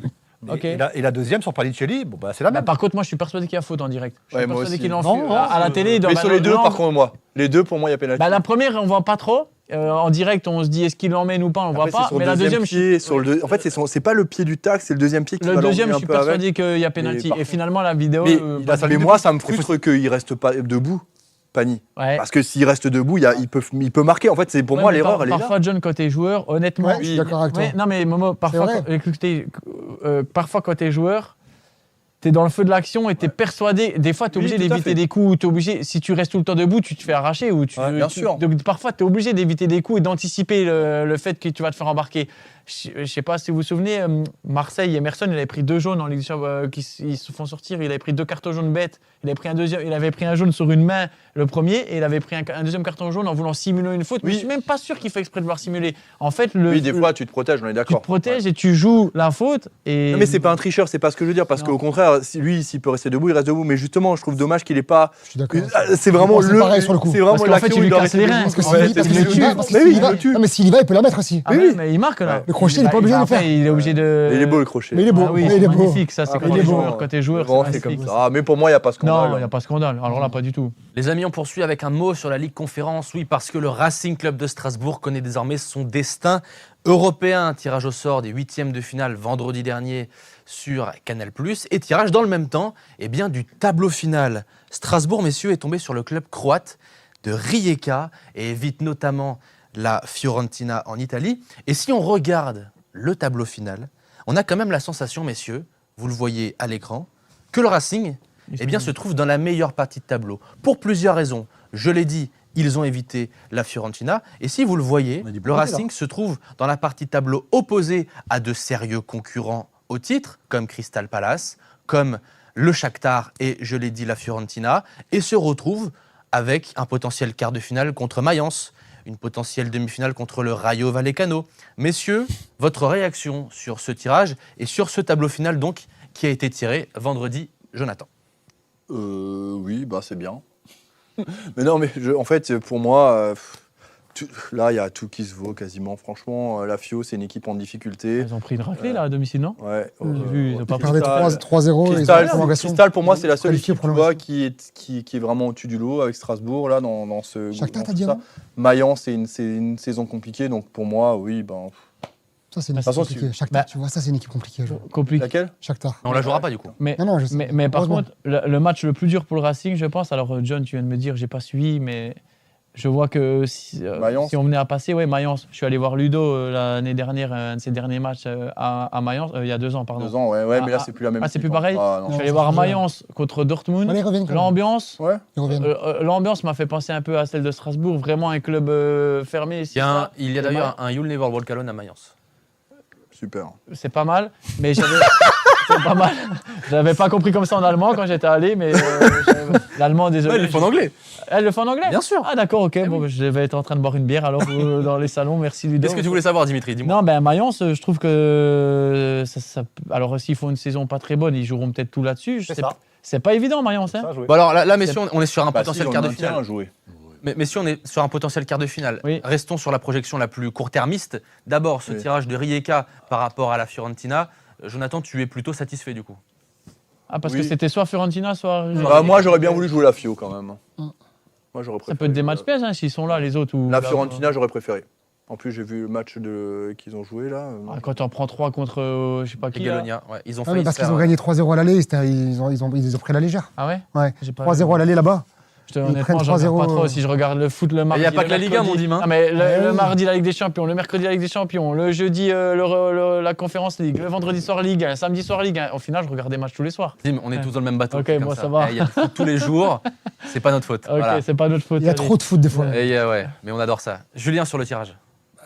Ok. Et la deuxième sur Panicelli, bon, bah, c'est la Bah, même. par contre, moi, je suis persuadé qu'il y a faute en direct. Je suis Ouais, moi persuadé aussi. qu'il en Non, fait à la télé. Mais sur les deux, non, par contre, moi. Les deux, pour moi, il y a pénalty. Bah, la première, on voit pas trop. En direct, on se dit est-ce qu'il l'emmène ou pas, on voit Après, c'est pas. sur Mais le la deuxième, pied, sur le deux- en fait, c'est pas le pied du tac, c'est le deuxième pied qui va le deuxième, je l'emmener suis un peu avec. persuadé qu'il y a pénalty. par Et contre- finalement, la vidéo. Mais, il a sa mais ligne de moi, ça me conduite. frustre qu'il reste pas debout, Pani. Ouais. Parce que s'il reste debout, il peut marquer. En fait, c'est pour Ouais, moi mais l'erreur, elle est là. Parfois, John, quand t'es joueur, honnêtement. Ouais, je suis d'accord avec toi. Ouais, non, mais Momo, parfois, vrai. parfois quand t'es joueur, t'es dans le feu de l'action et t'es persuadé. Des fois, t'es Oui, obligé tout à d'éviter fait. des coups. T'es obligé, si tu restes tout le temps debout, tu te fais arracher. Ou tu, Ouais, bien tu- sûr. Donc, parfois, t'es obligé d'éviter des coups et d'anticiper le fait que tu vas te faire embarquer. Je sais pas si vous vous souvenez, Marseille, Emerson, il avait pris 2 jaunes en Ligue des Champions ils se font sortir. Il avait pris 2 cartons jaunes bêtes. Il avait pris un jaune sur une main, le premier, et il avait pris un deuxième carton jaune en voulant simuler une faute. Mais Oui. je suis même pas sûr qu'il fait exprès de vouloir simuler. En fait, Oui, des fois, tu te protèges, on est tu te d'accord. protèges et tu joues la faute. Et... Non, mais c'est pas un tricheur, c'est pas ce que je veux dire, parce Non. qu'au contraire, lui, s'il peut rester debout, il reste debout. Mais justement, je trouve dommage qu'il ait pas. Je suis d'accord. C'est vraiment C'est le. pareil sur le coup. C'est vraiment Parce qu'en fait, l'action il où lui doit casse rester les debout. reins. Parce que Ouais, s'il parce qu'il le tue. Mais oui, il le tue. Non, mais s'il y va, il peut la mettre aussi. Ah Mais ouais, oui. mais il marque là. Ouais. Le crochet, il est pas obligé de le faire. Il est obligé de. Il est beau le crochet. Mais il est beau. Ah oui, mais c'est il est beau. magnifique. Ça, c'est Ah, quand il t'es est beau. joueur. Quand t'es joueur, Vraiment, c'est c'est comme magnifique. ça. Ah, mais pour moi, il n'y a pas scandale. Non, il n'y a pas scandale. Alors là, pas du tout. Les amis, on poursuit avec un mot sur la Ligue Conférence. Oui, parce que le Racing Club de Strasbourg connaît désormais son destin européen. Tirage au sort des 8e de finale vendredi dernier sur Canal+. Et tirage dans le même temps du tableau final. Strasbourg, messieurs, est tombé sur le club croate de Rijeka et évite notamment la Fiorentina en Italie. Et si on regarde le tableau final, on a quand même la sensation, messieurs, vous le voyez à l'écran, que le Racing se trouve dans la meilleure partie de tableau. Pour plusieurs raisons. Je l'ai dit, ils ont évité la Fiorentina. Et si vous le voyez, On a dit le planté, là. Racing se trouve dans la partie de tableau opposée à de sérieux concurrents au titre, comme Crystal Palace, comme le Shakhtar et, je l'ai dit, la Fiorentina, et se retrouve avec un potentiel quart de finale contre Mayence, une potentielle demi-finale contre le Rayo Vallecano. Messieurs, votre réaction sur ce tirage et sur ce tableau final donc qui a été tiré vendredi, Jonathan? Oui, bah c'est bien. Mais non, mais en fait, pour moi, là, il y a tout qui se vaut quasiment. Franchement, la Fio, c'est une équipe en difficulté. Ils ont pris une raclée là à domicile, non? Ouais. J'ai vu, ils ont pas Ils perdaient Crystal- 3-0 et ils ont Crystal, fait prolongation. Crystal, pour moi, c'est la seule Qualifié équipe tu vois, qui est vraiment au-dessus du lot avec Strasbourg, là, dans ce. Shakhtar, dans t'as tout dit ça. avant Mayence, c'est une saison compliquée, donc pour moi, oui, ben. Ça, c'est une De équipe toute façon, compliquée. Shakhtar, Bah- tu vois, ça, c'est une équipe compliquée. à jouer. Compliqué. Laquelle Shakhtar. On la jouera pas du coup. Mais, Non, je sais. mais par Heureusement. contre, le match le plus dur pour le Racing, je pense, alors John, tu viens de me dire, j'ai pas suivi, mais je vois que si on venait à passer, Mayence, je suis allé voir Ludo l'année dernière, un de ses derniers matchs à Mayence, il y a 2 ans, pardon. 2 ans, ouais, mais là, Ah, c'est plus la même ah, c'est équipe, plus pareil Ah, Je non. suis Non, allé c'est voir plus Mayence contre Dortmund. Allez, ils reviennent quand même. L'ambiance, Ouais. Ils reviennent. l'ambiance m'a fait penser un peu à celle de Strasbourg, vraiment un club fermé. Il y a d'ailleurs un You'll Never Walk Alone à Mayence. Super. C'est pas mal, mais c'est pas mal. J'avais pas compris comme ça en allemand quand j'étais allé, mais l'allemand, désolé. Ils le font en anglais. Elle le fait en anglais? Bien sûr. Ah d'accord, ok. Bon, oui. je vais être en train de boire une bière alors dans les salons. Merci Ludo. Qu'est-ce que tu voulais savoir, Dimitri? Dis-moi. Non, ben Mayence, je trouve que alors s'ils font une saison pas très bonne, ils joueront peut-être tout là-dessus. C'est pas évident, Mayence. Hein. Ça, jouer. Bon, alors là, messieurs, on est sur un potentiel quart de maintien finale. à jouer. Mais si on est sur un potentiel quart de finale, Oui. restons sur la projection la plus court-termiste. D'abord, ce tirage de Rijeka par rapport à la Fiorentina. Jonathan, tu es plutôt satisfait du coup? Ah, parce Oui. que c'était soit Fiorentina, soit. Bah, moi, j'aurais bien voulu jouer la Fio quand même. Moi, j'aurais Ça préféré. peut être des matchs pièges hein, s'ils sont là, les autres. Ou La Fiorentina, j'aurais préféré. En plus, j'ai vu le match qu'ils ont joué là. Ah, quand on prend 3 contre je sais pas Et qui. Là. Galonia, ouais, ils ont Ah, failli mais parce se faire, qu'ils ont gagné 3-0 à l'aller, ils ont pris la légère. Ah ouais? Ouais. J'ai pas 3-0 à l'aller là-bas. Honnêtement, prennent je regarde 3-0, pas trop. Si je regarde le foot le mardi. y a pas le que la Ligue 1, mercredi. mon Dim, hein. Ah, mais le Oui. mardi, la Ligue des Champions, le mercredi, la Ligue des Champions, le jeudi, la Conférence League, le vendredi soir, Ligue 1, samedi soir, Ligue 1. Au final, je regarde des matchs tous les soirs. Dim, on est tous dans le même bateau. Ok, c'est comme bon, ça va. Il y a du foot tous les jours, c'est pas notre faute. Ok, Voilà. c'est pas notre faute. Il y a allez. trop de foot des fois. Et, ouais, mais on adore ça. Julien sur le tirage.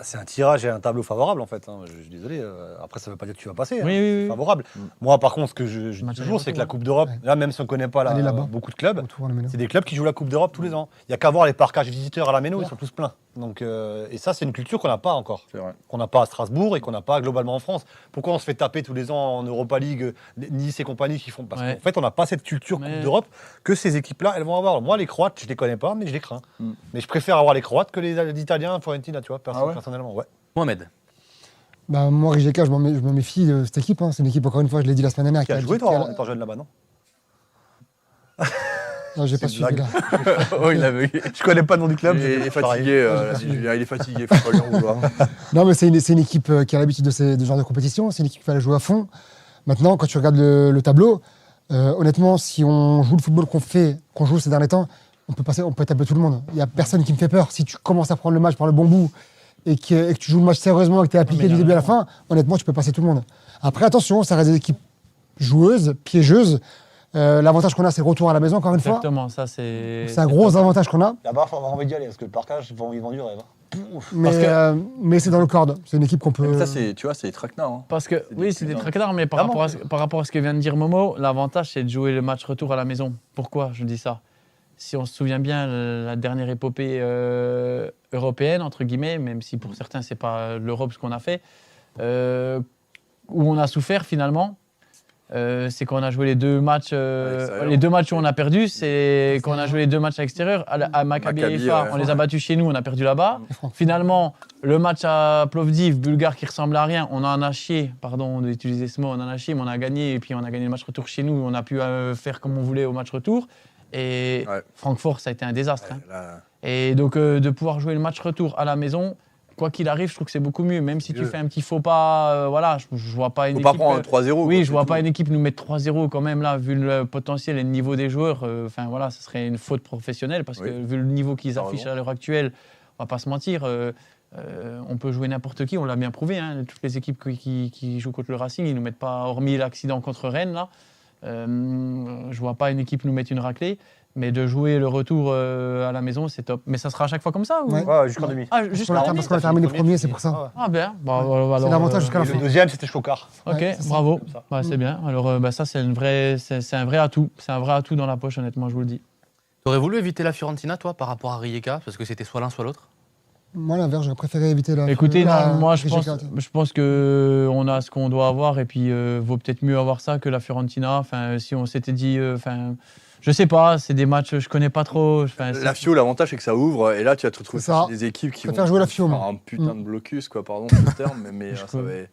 C'est un tirage et un tableau favorable en fait. Je suis désolé. Après, ça ne veut pas dire que tu vas passer. Oui, oui, oui. Favorable. Moi, par contre, ce que je dis Match toujours, c'est que la aller-retour, Coupe d'Europe, Ouais. là, même si on ne connaît pas Allez là-bas. beaucoup de clubs, Autour, le Méno. c'est des clubs qui jouent la Coupe d'Europe tous les ans. Il n'y a qu'à voir les parcages visiteurs à la Méno, ils sont tous pleins. Donc, et ça, c'est une culture qu'on n'a pas encore. C'est vrai. Qu'on n'a pas à Strasbourg et qu'on n'a pas globalement en France. Pourquoi on se fait taper tous les ans en Europa League, Nice et compagnie qui font. Parce Ouais. qu'en fait, on n'a pas cette culture Mais- Coupe d'Europe que ces équipes-là, elles vont avoir. Moi, les Croates, je ne les connais pas, mais je les crains. Mais je préfère avoir les Croates que les Italiens, Fiorentina, tu vois, Ah ouais personnellement. Ouais. Mohamed. Bah, moi, Rijeka, je me méfie de cette équipe. Hein. C'est une équipe, encore une fois, je l'ai dit la semaine dernière. Qui a joué, toi, en étant jeune là-bas, non? Non, j'ai pas C'est une suivi blague. là. Oh, il l'avait eu. Je connais pas le nom du club. Il est pareil. fatigué, là, c'est Julien, il est fatigué, faut pas lui en vouloir. Non, mais c'est une équipe qui a l'habitude de ce genre de compétition. C'est une équipe qui va la jouer à fond. Maintenant, quand tu regardes le tableau, honnêtement, si on joue le football qu'on joue ces derniers temps, on peut taper tout le monde. Il n'y a personne qui me fait peur. Si tu commences à prendre le match par le bon bout et que tu joues le match sérieusement et que tu es appliqué du début à la fin, honnêtement, tu peux passer tout le monde. Après, attention, ça reste des équipes joueuses, piégeuses. L'avantage qu'on a, c'est le retour à la maison, encore une fois. Exactement, ça c'est. C'est un gros avantage qu'on a. Là-bas, il faut avoir envie d'y aller parce que le parcage, ils vont du rêve. Mais c'est dans le corde. C'est une équipe qu'on peut. Ça, c'est, tu vois, c'est les traquenards. Hein. Parce que, oui, c'est des études, traquenards, mais par rapport à ce que vient de dire Momo, l'avantage, c'est de jouer le match retour à la maison. Pourquoi je dis ça? Si on se souvient bien, la dernière épopée européenne, entre guillemets, même si pour certains, c'est pas l'Europe ce qu'on a fait, où on a souffert finalement, c'est qu'on a joué les deux matchs où on a perdu, c'est qu'on a joué les deux matchs à l'extérieur. À Maccabi Haïfa, ouais. on les a battus chez nous, on a perdu là-bas. Finalement, le match à Plovdiv, Bulgare qui ressemble à rien, on en a chié, pardon d'utiliser ce mot, on en a chié, mais on a gagné, et puis on a gagné le match retour chez nous, on a pu faire comme on voulait au match retour. Et Ouais. Francfort, ça a été un désastre. hein. Là, Et donc, de pouvoir jouer le match retour à la maison, quoi qu'il arrive, je trouve que c'est beaucoup mieux. Même si tu fais un petit faux pas, voilà, je vois pas une faut pas équipe. prendre 3-0. Oui, quoi, je vois c'est pas tout. une équipe nous mettre 3-0 quand même là, vu le potentiel et le niveau des joueurs. Enfin voilà, ce serait une faute professionnelle parce que vu le niveau qu'ils T'as affichent raison. à l'heure actuelle, on va pas se mentir. On peut jouer n'importe qui, on l'a bien prouvé. Hein, toutes les équipes qui jouent contre le Racing, ils nous mettent pas, hormis l'accident contre Rennes là. Je vois pas une équipe nous mettre une raclée. Mais de jouer le retour à la maison, c'est top. Mais ça sera à chaque fois comme ça ou... Ouais. Ouais, jusqu'en demi. Ah, juste Parce la parce qu'on a terminé premier, c'est pour ça. Ouais. Ah bien, bah, alors, C'est l'avantage jusqu'à la Et fin. le deuxième, c'était jusqu'au quart. Ok, Ouais, c'est ça. bravo. Comme ça. Ouais, c'est bien. Alors ça, c'est un vrai atout. C'est un vrai atout dans la poche, honnêtement, je vous le dis. T'aurais voulu éviter la Fiorentina, toi, par rapport à Rijeka, parce que c'était soit l'un, soit l'autre? Moi, l'inverse, j'aurais préféré éviter la. Écoutez, la- non, moi, je Rijeka. pense qu'on a ce qu'on doit avoir et puis vaut peut-être mieux avoir ça que la Fiorentina. Enfin, si on s'était dit, je sais pas, c'est des matchs, je connais pas trop. Enfin, La Fio, l'avantage, c'est que ça ouvre, et là, tu vas te retrouver C'est ça. face à des équipes qui Je vont préfère jouer la Fio, faire moi. un putain de blocus, quoi, pardon pour le terme, mais ça va être-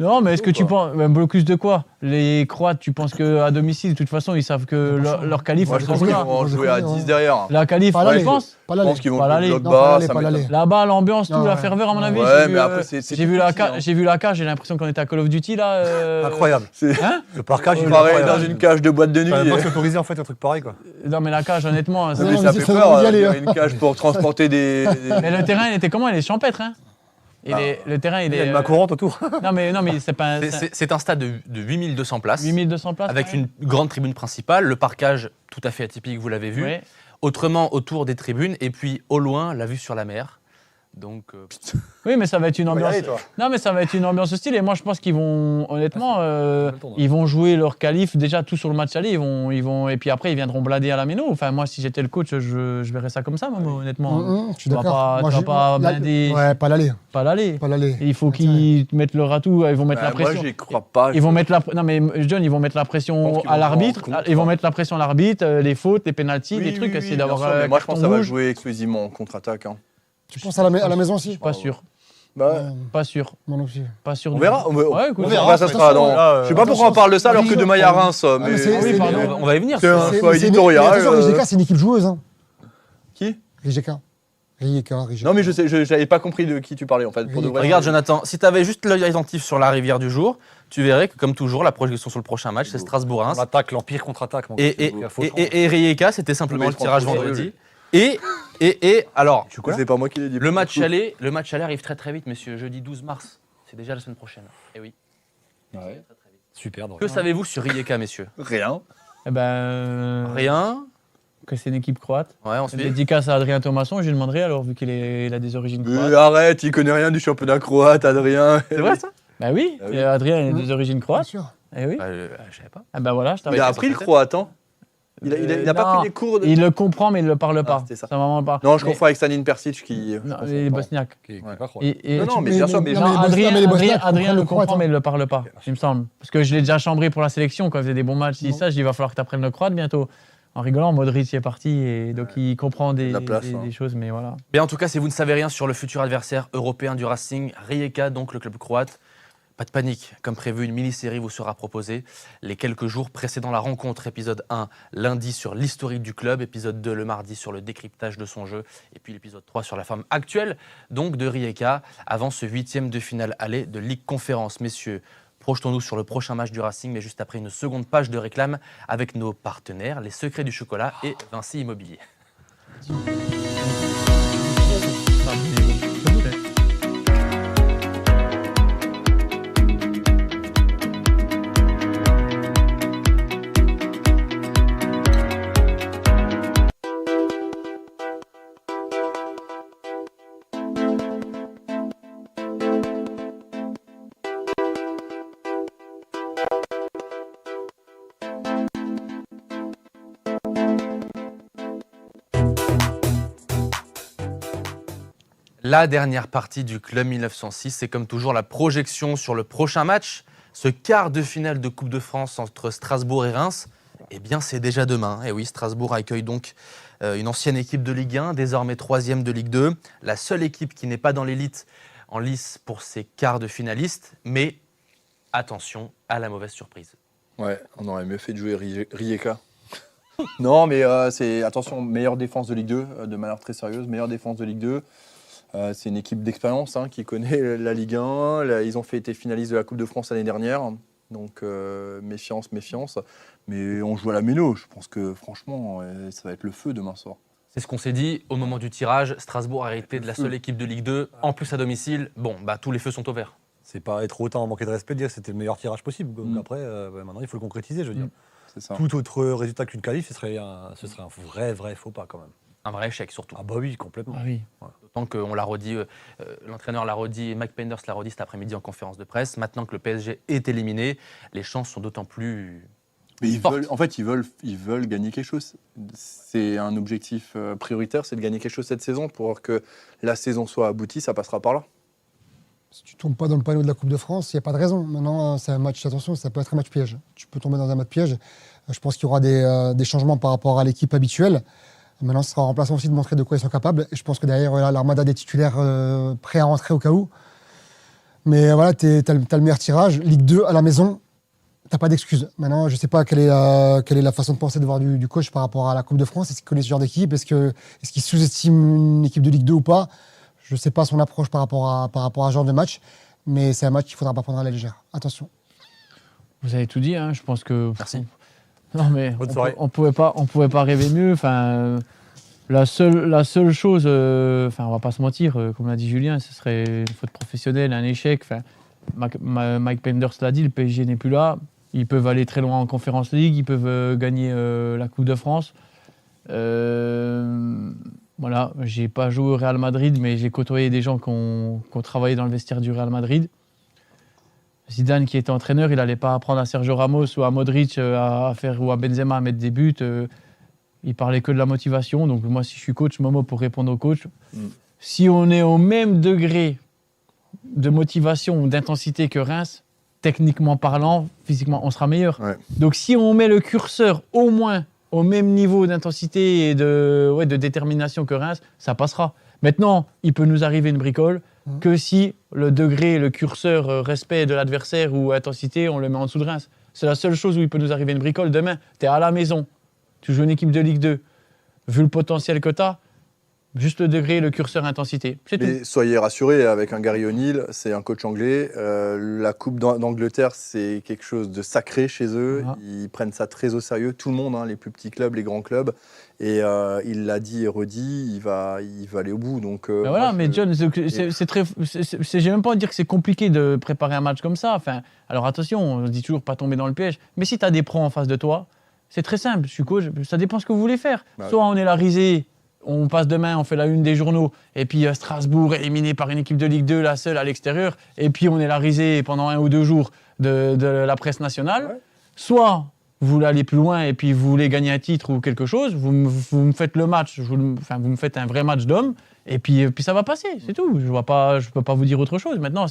Non, mais est-ce que tu Quoi. penses. Un blocus de quoi? Les Croates, tu penses qu'à domicile, de toute façon, ils savent que leur qualif, Moi, elle je se pense passe qu'ils là. vont Ils vont jouer à jouer, 10 ouais. derrière. La qualif, Pas tu l'aller. penses? Pas Je l'aller. pense qu'ils vont Pas jouer l'aller. le bloc Non, pas bas, l'aller, ça pas m'étonne. l'aller. Là-bas, l'ambiance, tout, Non, la ouais. ferveur, à mon avis. Ouais, j'ai vu, mais après, c'est j'ai vu tout la petit, hein. j'ai vu la cage, j'ai l'impression qu'on était à Call of Duty là. Incroyable. Hein? Le parcage, il est Pareil, incroyable. dans une cage de boîte de nuit. Je savais pas que c'est autorisé en fait un truc pareil quoi. Non, mais la cage, honnêtement. Mais Non, ça mais fait c'est ça, peur, on va y aller, il y a hein. une cage pour transporter des... Mais le terrain, il était comment? Il est champêtre, hein? Le terrain, il Il y a est. une main courante autour. Non, mais c'est pas. C'est un stade de 8200 places, 8200 places. avec ouais. une grande tribune principale, le parquage tout à fait atypique, vous l'avez vu. Ouais. Autrement, autour des tribunes, et puis au loin, la vue sur la mer. Donc, Oui, mais ça va être une Tu vas y ambiance. aller, toi. Non, mais ça va être une ambiance hostile. Et moi, je pense qu'ils vont, honnêtement, ils vont jouer leur qualif déjà tout sur le match aller. Et puis après, ils viendront blader à la méno. Enfin, moi, si j'étais le coach, je verrais ça comme ça, même, honnêtement. Je suis Tu vas d'accord. pas- tu vas pas blinder. Ouais, pas l'aller. Pas l'aller. Pas l'aller. Il faut qu'ils mettent leur atout. Ils vont mettre la Moi, pression. j'y crois pas. Ils vont mettre la non mais John, ils vont mettre la Je pression pense qu'ils à vont l'arbitre. jouer en contre. Ils vont mettre la pression à l'arbitre, les fautes, les pénaltys, Oui, des trucs, oui, essayer oui, d'avoir bien sûr, mais moi, je pense que ça va rouge. jouer exclusivement en contre-attaque. Hein. Tu penses à la maison aussi? Pas sûr, Bah, pas sûr, Moi non plus. pas sûr. on du verra. tout. On Ouais, écoute, on on verra. verra. Ça sera dans. Là, Je sais pas pourquoi on parle de ça alors que demain il y a Reims. mais c'est- Oui, c'est- pardon, on va y venir. C'est un choix Mais éditorial. attention, Rijeka, c'est une équipe joueuse. Hein. Qui Rijeka. Non, mais je sais, j'avais pas compris de qui tu parlais en fait. Pour de vrai. regarde, Jonathan, si tu avais juste l'œil attentif sur la rivière du jour, tu verrais que, comme toujours, la projection sur le prochain match, c'est On Strasbourg-Reims. attaque, l'Empire contre-attaque. mon gars, Et faut le et Rijeka, c'était simplement Oui, le tirage franchement, vendredi. Et alors, C'est pas moi qui l'ai dit. le match aller arrive très très vite, messieurs. Jeudi 12 mars, c'est déjà la semaine prochaine. Et oui. Ouais. Super. Que savez-vous sur Rijeka, messieurs? Rien. Eh ben, Rien. que c'est une équipe croate. Ouais, ensuite. Dédicace à Adrien Thomasson, je lui demanderai alors, vu qu'il a des origines croates. Arrête, il connaît rien du championnat croate, Adrien. C'est vrai ça? Bah oui, Ah oui. Adrien a des origines Bien croates. sûr. Eh oui. Je savais pas. Ah ben voilà, je Il t'avais a dit. appris le croate, hein. Il a pas non, pris des cours de. Il le comprend, mais il ne le parle pas. c'était ça. Ça vraiment pas. Non, je Mais- confonds avec Stanin Persic qui. Non, il est bosniaque. Non, mais bien sûr, mais non, Non, mais les Adrien, Bosniaques Adrien comprennent le le croate, comprend, hein. mais il ne le parle pas, il me semble. Parce que je l'ai déjà chambré pour la sélection quand il faisait des bons matchs. Il dit ça, je dis, il va falloir que tu apprennes le croate bientôt. En rigolant, Modric y est parti et donc il comprend La place, hein. des choses, mais voilà. Bien, en tout cas, si vous ne savez rien sur le futur adversaire européen du Racing, Rijeka, donc le club croate, pas de panique. Comme prévu, une mini-série vous sera proposée les quelques jours précédant la rencontre. Épisode 1, lundi, sur l'historique du club. Épisode 2, le mardi, sur le décryptage de son jeu. Et puis l'épisode 3, sur la forme actuelle donc de Rijeka, avant ce 8e de finale aller de Ligue Conférence. Messieurs, projetons-nous sur le prochain match du Racing, mais juste après une seconde page de réclame avec nos partenaires, les Secrets du Chocolat et Vinci Immobilier. La dernière partie du Club 1906, c'est comme toujours la projection sur le prochain match. Ce quart de finale de Coupe de France entre Strasbourg et Reims, eh bien c'est déjà demain. Et oui, Strasbourg accueille donc une ancienne équipe de Ligue 1, désormais 3e de Ligue 2. La seule équipe qui n'est pas dans l'élite en lice pour ces quarts de finalistes. Mais attention à la mauvaise surprise. Ouais, on aurait mieux fait de jouer Rijeka. Non, mais c'est attention, meilleure défense de Ligue 2, de manière très sérieuse, meilleure défense de Ligue 2. C'est une équipe d'expérience hein, qui connaît la Ligue 1. Ils ont été finalistes de la Coupe de France l'année dernière. Donc méfiance. Mais on joue à la méno. Je pense que franchement, ça va être le feu demain soir. C'est ce qu'on s'est dit au moment du tirage. Strasbourg a été de la seule équipe de Ligue 2, en plus à domicile. Bon, bah tous les feux sont au vert. C'est pas être autant manquer de respect de dire que c'était le meilleur tirage possible. Donc après, maintenant, il faut le concrétiser, je veux dire. C'est ça. Tout autre résultat qu'une qualif, ce serait un vrai faux pas quand même. Un vrai échec surtout. Ah bah oui, complètement. Ah oui. D'autant qu'on l'a redit, l'entraîneur l'a redit, Mike Penders l'a redit cet après-midi en conférence de presse. Maintenant que le PSG est éliminé, les chances sont d'autant plus. Mais fortes. ils veulent gagner quelque chose. C'est un objectif prioritaire, c'est de gagner quelque chose cette saison pour que la saison soit aboutie. Ça passera par là. Si tu ne tombes pas dans le panneau de la Coupe de France, il n'y a pas de raison. Maintenant, c'est un match, attention, ça peut être un match piège. Tu peux tomber dans un match piège. Je pense qu'il y aura des changements par rapport à l'équipe habituelle. Maintenant, ce sera en remplaçant aussi de montrer de quoi ils sont capables. Et je pense que derrière, l'armada des titulaires prêts à rentrer au cas où. Mais voilà, tu as le meilleur tirage. Ligue 2 à la maison, tu n'as pas d'excuses. Maintenant, je ne sais pas quelle est la façon de penser de voir du coach par rapport à la Coupe de France. Est-ce qu'il connaît ce genre d'équipe? Est-ce qu'il sous-estime une équipe de Ligue 2 ou pas? Je ne sais pas son approche par rapport à ce genre de match. Mais c'est un match qu'il ne faudra pas prendre à la légère. Attention. Vous avez tout dit, hein. Je pense que. Merci. Non mais Bonne soirée. on pouvait pas rêver mieux. Enfin, la seule chose, enfin on va pas se mentir, comme l'a dit Julien, ce serait une faute professionnelle, un échec. Enfin, Mike Penders l'a dit, le PSG n'est plus là. Ils peuvent aller très loin en Conference League, ils peuvent gagner la Coupe de France. Voilà, j'ai pas joué au Real Madrid, mais j'ai côtoyé des gens qui ont travaillé dans le vestiaire du Real Madrid. Zidane, qui était entraîneur, il n'allait pas apprendre à Sergio Ramos ou à Modric à faire, ou à Benzema à mettre des buts. Il parlait que de la motivation. Donc moi, si je suis coach, Momo, pour répondre au coach, si on est au même degré de motivation ou d'intensité que Reims, techniquement parlant, physiquement, on sera meilleur. Ouais. Donc si on met le curseur au moins au même niveau d'intensité et de détermination que Reims, ça passera. Maintenant, il peut nous arriver une bricole que si le degré, le curseur respect de l'adversaire ou intensité, on le met en dessous de Reims. C'est la seule chose où il peut nous arriver une bricole. Demain, tu es à la maison, tu joues une équipe de Ligue 2, vu le potentiel que tu as, juste le degré, le curseur intensité. C'est tout. Mais soyez rassurés, avec un Gary O'Neill, c'est un coach anglais. La Coupe d'Angleterre, c'est quelque chose de sacré chez eux. Ah. Ils prennent ça très au sérieux, tout le monde, hein, les plus petits clubs, les grands clubs. Et il l'a dit et redit, il va aller au bout. Donc, Ben voilà, mais John, j'ai même pas envie de dire que c'est compliqué de préparer un match comme ça. Enfin, alors attention, on se dit toujours pas tomber dans le piège. Mais si tu as des pros en face de toi, c'est très simple. Je suis coach, ça dépend ce que vous voulez faire. Bah, Soit on est la risée, on passe demain, on fait la une des journaux, et puis Strasbourg éliminé par une équipe de Ligue 2, la seule à l'extérieur, et puis on est la risée pendant 1 ou 2 jours de la presse nationale. Ouais. Soit vous voulez aller plus loin et puis vous voulez gagner un titre ou quelque chose, vous me faites le match, vous me faites un vrai match d'homme, et puis ça va passer, c'est tout. Je peux pas vous dire autre chose. Maintenant,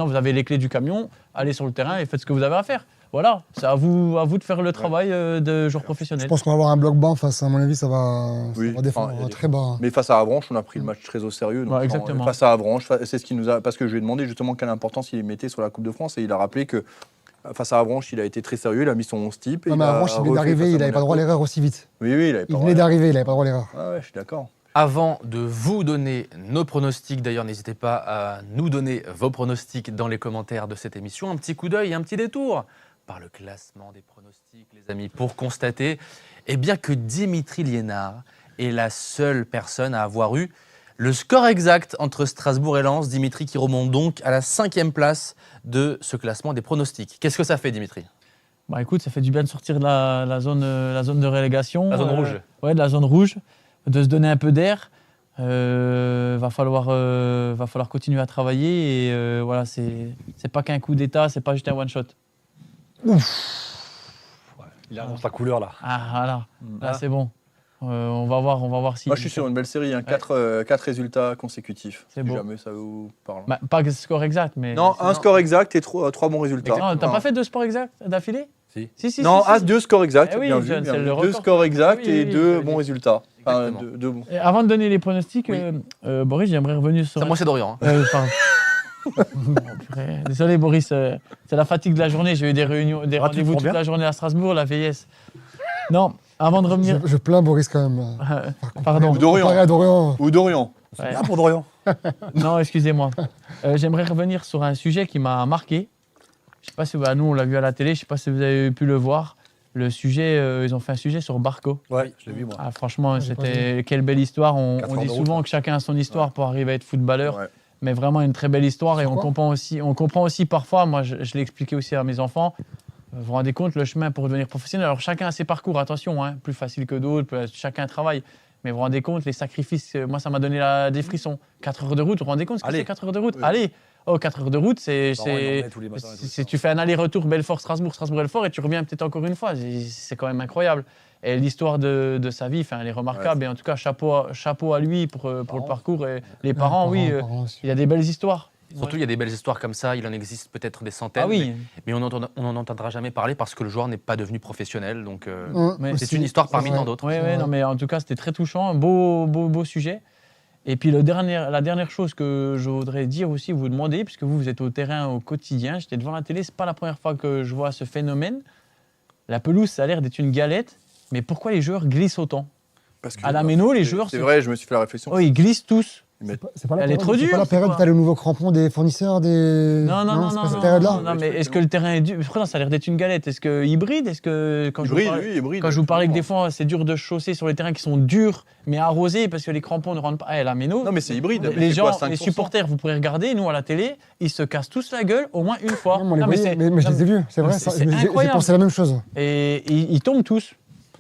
vous avez les clés du camion, allez sur le terrain et faites ce que vous avez à faire. Voilà, c'est à vous de faire le travail de joueur professionnel. Je pense qu'on va avoir un bloc bas face, à mon avis, ça va défendre enfin, très bas. Mais face à Avranches, on a pris le match très au sérieux. Donc, Ouais, exactement. Face à Avranches, c'est ce qui nous a. Parce que je lui ai demandé justement quelle importance il mettait sur la Coupe de France et il a rappelé que face à Avranches, il a été très sérieux, il a mis son 11 type. Non, mais Avranches, il venait d'arriver, il n'avait pas droit à l'erreur aussi vite. Oui, il avait pas Il droit venait à l'erreur. d'arriver, il n'avait pas droit à l'erreur. Ah ouais, je suis d'accord. Avant de vous donner nos pronostics, d'ailleurs, n'hésitez pas à nous donner vos pronostics dans les commentaires de cette émission. Un petit coup d'œil et un petit détour par le classement des pronostics, les amis, pour constater que Dimitri Liénard est la seule personne à avoir eu le score exact entre Strasbourg et Lens. Dimitri qui remonte donc à la 5e place de ce classement des pronostics. Qu'est-ce que ça fait, Dimitri ? Bah écoute, ça fait du bien de sortir de la zone de relégation. La zone rouge. Ouais, de la zone rouge, de se donner un peu d'air. Va falloir continuer à travailler et voilà, c'est pas qu'un coup d'état, c'est pas juste un one shot. Il annonce la couleur là. Ah voilà, là c'est bon. On va voir si. Moi, je suis sur une belle série, hein, 4 résultats consécutifs. C'est si beau. jamais ça vous parle. Bah, pas le score exact, mais. Non, un score exact et 3 bons résultats. Non, t'as pas fait 2 scores exacts d'affilée ? Si. Non, Si. 2 scores exacts, Eh oui, bien vu. John, bien c'est vu. le 2 record. scores exacts Oui, et oui, 2 oui, bons oui. résultats. Enfin, Exactement. deux bons. Et avant de donner les pronostics, Oui. Boris, j'aimerais revenir sur. Moi, c'est Dorian. Pardon. Oh, purée. Désolé Boris, c'est la fatigue de la journée. J'ai eu des réunions, des rendez-vous toute la journée à Strasbourg, la vieillesse. Non, avant de revenir. Je plains Boris quand même. Pardon. Ou Dorian. Comparé à Dorian. Ou Dorian. Ouais. Là pour Dorian. Non, excusez-moi. J'aimerais revenir sur un sujet qui m'a marqué. Je sais pas si nous on l'a vu à la télé. Je sais pas si vous avez pu le voir. Le sujet, ils ont fait un sujet sur Barco. Ouais, je l'ai vu moi. Ah, franchement, j'ai pas c'était quelle belle histoire. On 4 heures dit de route, souvent là. que chacun a son histoire pour arriver à être footballeur. Ouais. Mais vraiment une très belle histoire et Sur on quoi comprend aussi parfois, moi je l'ai expliqué aussi à mes enfants, vous vous rendez compte le chemin pour devenir professionnel. Alors chacun a ses parcours, attention, hein, plus facile que d'autres, chacun travaille. Mais vous vous rendez compte les sacrifices, moi ça m'a donné des frissons. 4 heures de route, vous vous rendez compte ce que Allez. c'est 4 heures de route Oui. Allez, 4 heures de route, Parents, ils l'emmènent tous les matins et tout ça. tu fais un aller-retour Belfort-Strasbourg, Strasbourg-Belfort et tu reviens peut-être encore une fois. C'est quand même incroyable. Et l'histoire de sa vie, elle est remarquable. Et en tout cas, chapeau à lui pour le parcours. Et les parents, oui, aussi. il y a des belles histoires. Surtout, il y a des belles histoires comme ça. Il en existe peut-être des centaines. Ah oui. Mais on n'en entendra jamais parler parce que le joueur n'est pas devenu professionnel. Donc, Mais c'est Aussi, une histoire parmi c'est vrai. tant d'autres. Oui, C'est vrai. non, mais en tout cas, c'était très touchant, un beau sujet. Et puis la dernière chose que je voudrais dire aussi, vous demander, puisque vous êtes au terrain au quotidien, j'étais devant la télé, c'est pas la première fois que je vois ce phénomène. La pelouse, ça a l'air d'être une galette, mais pourquoi les joueurs glissent autant ? Parce que- À la Méno, les joueurs... C'est vrai, je me suis fait la réflexion. Oh, ils glissent tous. C'est pas la Elle est période- trop c'est dure, pas la période quoi. où t'as le nouveau crampon des fournisseurs, des. Non, c'est pas cette période-là. non, mais est-ce que le terrain est dur ? Pourtant, ça a l'air d'être une galette. Est-ce que hybride ? Est-ce que quand Hybride, je vous parlais, oui, hybride. quand je vous parlais que des fois c'est dur de chausser sur les terrains qui sont durs mais arrosés parce que les crampons ne rentrent pas. Ah, la Méno. Non, mais c'est hybride. Les Mais c'est gens, quoi, les 5%? supporters, vous pourrez regarder, nous à la télé, ils se cassent tous la gueule au moins une fois. Non, mais on les Non, voyait, c'est- mais je non, les ai vus, c'est vrai. c'est J'ai incroyable. pensé la même chose. Et ils tombent tous.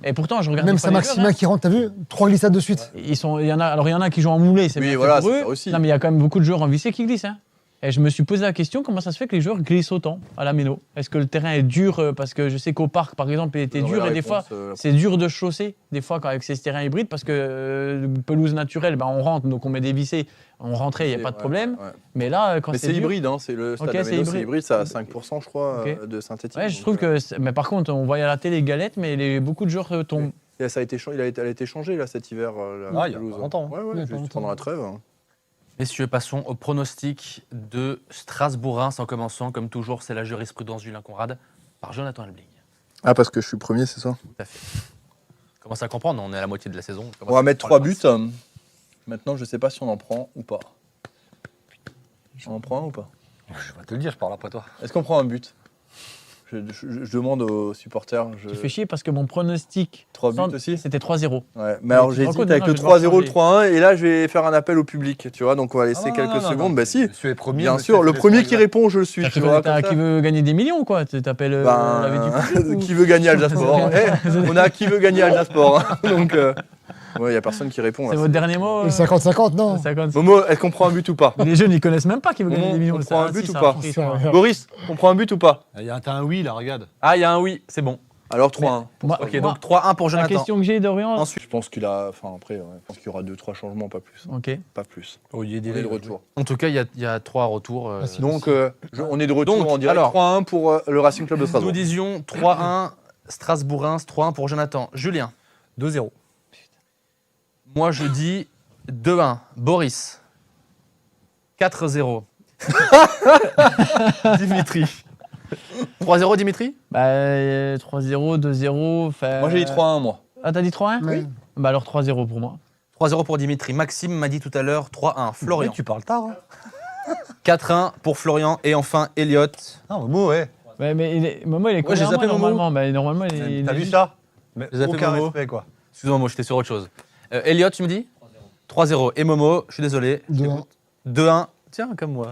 Et pourtant, je regarde Même des fois les Saint-Maximin joueurs, qui rentre, t'as vu 3 glissades de suite. hein. Il y en a qui jouent en moulé, c'est Oui, bien fait voilà, pour c'est eux. ça aussi. Non, mais il y a quand même beaucoup de joueurs en vissé qui glissent. Hein. Et je me suis posé la question, comment ça se fait que les joueurs glissent autant à la Méno? Est-ce que le terrain est dur parce que je sais qu'au parc, par exemple, il était dur et des fois, c'est dur de chausser, des fois, avec ces terrains hybrides, parce que pelouse naturelle, ben, on rentre, donc on met des vissés, on rentrait, il n'y a pas de problème. Ouais. Mais là, quand Mais c'est c'est dur, hybride, hein, c'est le stade Ok, Améno, c'est c'est hybride. hybride, ça a 5% je crois Ok. de synthétique. Ouais, je donc, trouve que. Mais par contre, on voyait à la télé les galettes, mais beaucoup de joueurs tombent. et ça a été, elle a été changée là cet hiver. Ah, il y a pas longtemps. Ouais, Il y a pas juste longtemps. pendant la trêve. hein. Messieurs, passons au pronostic de Strasbourg-Reims en commençant, comme toujours, c'est la jurisprudence Julien Conrad par Jonathan Albling. Ah, parce que je suis premier, c'est ça? Tout à fait. Commence à comprendre, on est à la moitié de la saison. On va mettre 3 buts. Maintenant, je sais pas si on en prend ou pas. On en prend un ou pas? Je vais te le dire, je parle après toi. Est-ce qu'on prend un but? Je demande aux supporters. Je fais chier parce que mon pronostic, 3 buts aussi? c'était 3-0. Ouais, mais alors tu te rends j'hésite compte, avec maintenant, le je vais devoir 3-0, le changer. 3-1, et là je vais faire un appel au public, tu vois, donc on va laisser quelques secondes. Bah si, Monsieur est premier. bien monsieur sûr, le est premier premier. qui répond, je le suis, tu Qui vois. veut, comme ça. qui veut gagner des millions, quoi. Tu t'appelles l'avait du public, ou- Qui veut gagner Alsasport On a qui veut gagner Alsasport hein. Donc, ouais, il n'y a personne qui répond. C'est là. votre dernier mot Le 50-50, non 50. Momo, est-ce qu'on prend un but ou pas? Mais les jeunes, ils connaissent même pas qui veut gagner On des millions. prend un Ah, but si, ou ça pas a pris, Ça, ça. ouais. Boris, on prend un but ou pas? T'as un oui là, regarde. Ah, il y a un oui, c'est bon. Alors 3-1. Moi- Ok, moi, donc 3-1 pour la Jonathan. question que j'ai d'Orient. Ensuite, je pense qu'il a. Enfin, après, ouais, je pense qu'il y aura 2-3 changements, pas plus. Ok. Pas plus. Oh, il y a On est de retour. En tout cas, il y a 3 retours. Donc, on est de retour Donc, en direct. alors, 3-1 pour le Racing Club de nous Strasbourg. disions 3-1 Strasbourg-Reims, 3-1 pour Jonathan. Julien, 2-0. moi je dis 2-1. Boris, 4-0. Dimitri. 3-0 Dimitri? Bah, 3-0, 2-0. Moi, j'ai dit 3-1, moi. Ah, t'as dit 3-1? Oui. Bah alors 3-0 pour moi. 3-0 pour Dimitri. Maxime m'a dit tout à l'heure 3-1. Florian. Tu parles tard. Hein. 4-1 pour Florian. Et enfin Elliot. Non, Momo, ouais. Ouais, mais Momo, il est collé j'ai à moi, zappé Momo. normalement. Bah, normalement, il T'as est vu juste- ça? Mais Les appels aucun Momo. respect, quoi. Excuse-moi, moi j'étais sur autre chose. Elliot, tu me dis 3-0. Et Momo, je suis désolé. 2-1. 2-1. Tiens, comme moi.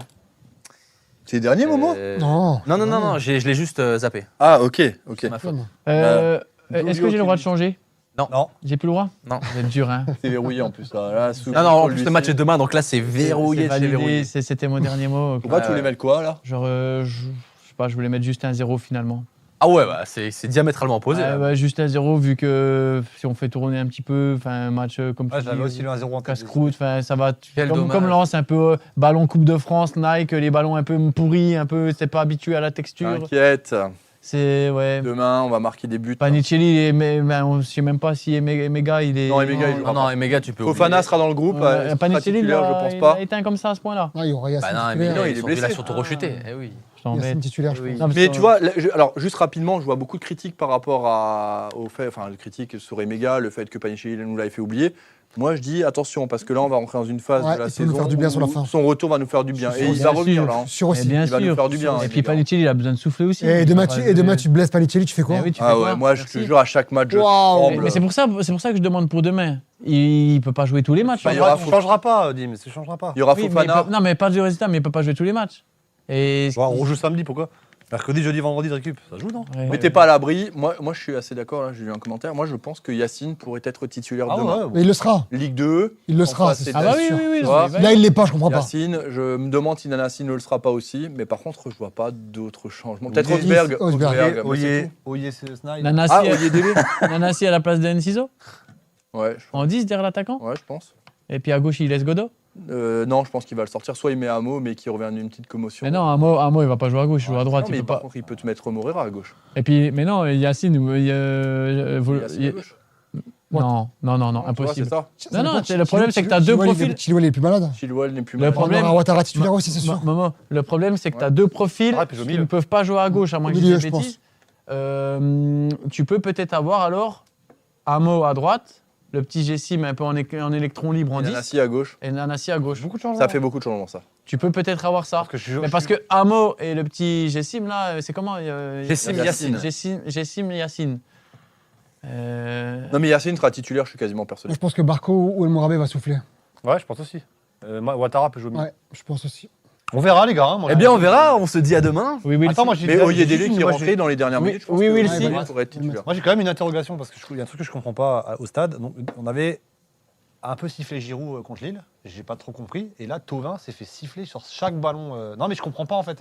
C'est le dernier, Momo Non. Non, je l'ai juste zappé. Ah, ok. C'est ma faute. Est-ce que j'ai le droit de changer? Non. J'ai plus le droit? Non. Vous êtes dur, hein. C'est verrouillé en plus. Là, sous Non, en plus l'huissier. le match est demain, donc là c'est verrouillé. C'est chez validé, verrouillé. c'était mon dernier mot. Pourquoi tu voulais mettre quoi, là? Genre, je sais pas, je voulais mettre juste un 0 finalement. Ah ouais, bah, c'est diamétralement opposé. Ouais, là. ouais, juste un 0 vu que si on fait tourner un petit peu, enfin un match comme Ouais, tu j'avais dis, aussi le 1-0 en tête. casse-croûte, enfin ça va Quel dommage. comme Lens, un peu ballon Coupe de France, Nike, les ballons un peu pourris, un peu c'est pas habitué à la texture. T'inquiète. C'est ouais. Demain, on va marquer des buts. Panicelli, on ne sait même pas si Emega il est. Non, Emega, il joue Non, non, Emega, tu peux. Fofana oublier. sera dans le groupe. il sera Panicelli, titulaire, je pense il pas. a éteint comme ça à ce point-là. Ah, il y aura Yacine Bah non, titulaire. Emega, il est il blessé. a surtout rechuté. Eh oui. Je t'embête. Yacine titulaire, je Oui. pense. Non, Mais ça- tu vois, là, alors juste rapidement, je vois beaucoup de critiques par rapport au fait, enfin, les critiques sur Emega, le fait que Panicelli nous l'avait fait oublier. Moi, je dis attention, parce que là, on va rentrer dans une phase Ouais, de la il peut nous saison faire du bien sur la où fin. son retour va nous faire du bien. Je Et suis il sûr, va bien revenir sûr. là. hein. Je suis sûr Mais aussi. bien Il va nous sûr. faire du bien, Et puis Emega. Panicelli, il a besoin de souffler aussi. Et demain, tu blesses Panicelli, tu fais quoi? Eh oui, tu fais Ah quoi ouais, moi, je te Merci. jure, à chaque match, je Waouh. tremble. Mais c'est pour ça que je demande pour demain. Il peut pas jouer tous les matchs. Bah, hein. il y aura Ça changera pas, Dim, ça changera pas. Il y aura Oui, mais Fofana. non, mais pas de résultat, mais il peut pas jouer tous les matchs. Et On joue samedi, pourquoi? Mercredi, jeudi, vendredi de récup. Ça joue, non? Ouais, Mais t'es pas à l'abri. Moi, je suis assez d'accord. Là, j'ai lu un commentaire. Moi, je pense que Yacine pourrait être titulaire demain. Mais il le sera. Ligue 2. Il le en sera. face, c'est c'est Ah bah oui, sûr. oui, oui. Tu non, vois, mais Là, il l'est pas, je comprends pas. Yacine, je me demande si Nanassi ne le sera pas aussi. Mais par contre, je vois pas d'autres changements. Peut-être Oyer, Osberg. Osberg. mais c'est Oyer, c'est Snyder. Nanassi, tout. Ah, Oyedele Nanassi à la place de Enciso Ouais, en 10 derrière l'attaquant. je pense. Et puis à gauche, il laisse Godot. Non, je pense qu'il va le sortir. Soit il met Amo, mais qui revient d'une petite commotion. Mais non, un mot, il va pas jouer à gauche, il joue à droite. Non, mais il peut par pas. contre, il peut te mettre Morera à gauche. Et puis, mais non, Yacine, Yacine à gauche. non, non, non, non, Tu vois, impossible. c'est ça. Non, non, le problème, c'est que t'as deux profils. Chilwell est plus malade. Chilwell n'est plus Le malade. problème- On aura Ouattara titulaire aussi, c'est sûr. Momo, le problème, c'est que tu as Ouais. deux profils Ah, puis au qui milieu. ne peuvent pas jouer à gauche, à moins Au que je milieu, dise des je bêtises. Tu peux peut-être avoir alors Amo à droite, le petit Gessim un peu en électron libre en 10, Nanassi à gauche. et Nanassi à gauche. Beaucoup de changements. Ça fait beaucoup de changements, ça. Tu peux peut-être avoir ça. Parce que je suis Mais parce que Amo et le petit Gessim, là, c'est comment Gessim Yacine. Gessim Yacine. Non, mais Yacine sera titulaire, je suis quasiment persuadé. Moi, je pense que Barco ou El Mourabé va souffler. Ouais, je pense aussi. Ouattara peut jouer au milieu. Ouais, je pense aussi. On verra, les gars. Hein, Eh bien, on verra, on se dit à demain. Oui, oui, Attends, moi, j'ai Mais Oyedele juste qui est moi, rentré dans les dernières Oui, minutes, je pense oui, que oui, le Oyedele Sylvain. pourrait être titulaire. Moi, j'ai quand même une interrogation parce qu'il y a un truc que je comprends pas au stade. Donc, on avait un peu sifflé Giroud contre Lille. J'ai pas trop compris. Et là, Thauvin s'est fait siffler sur chaque ballon. Non, mais je comprends pas en fait.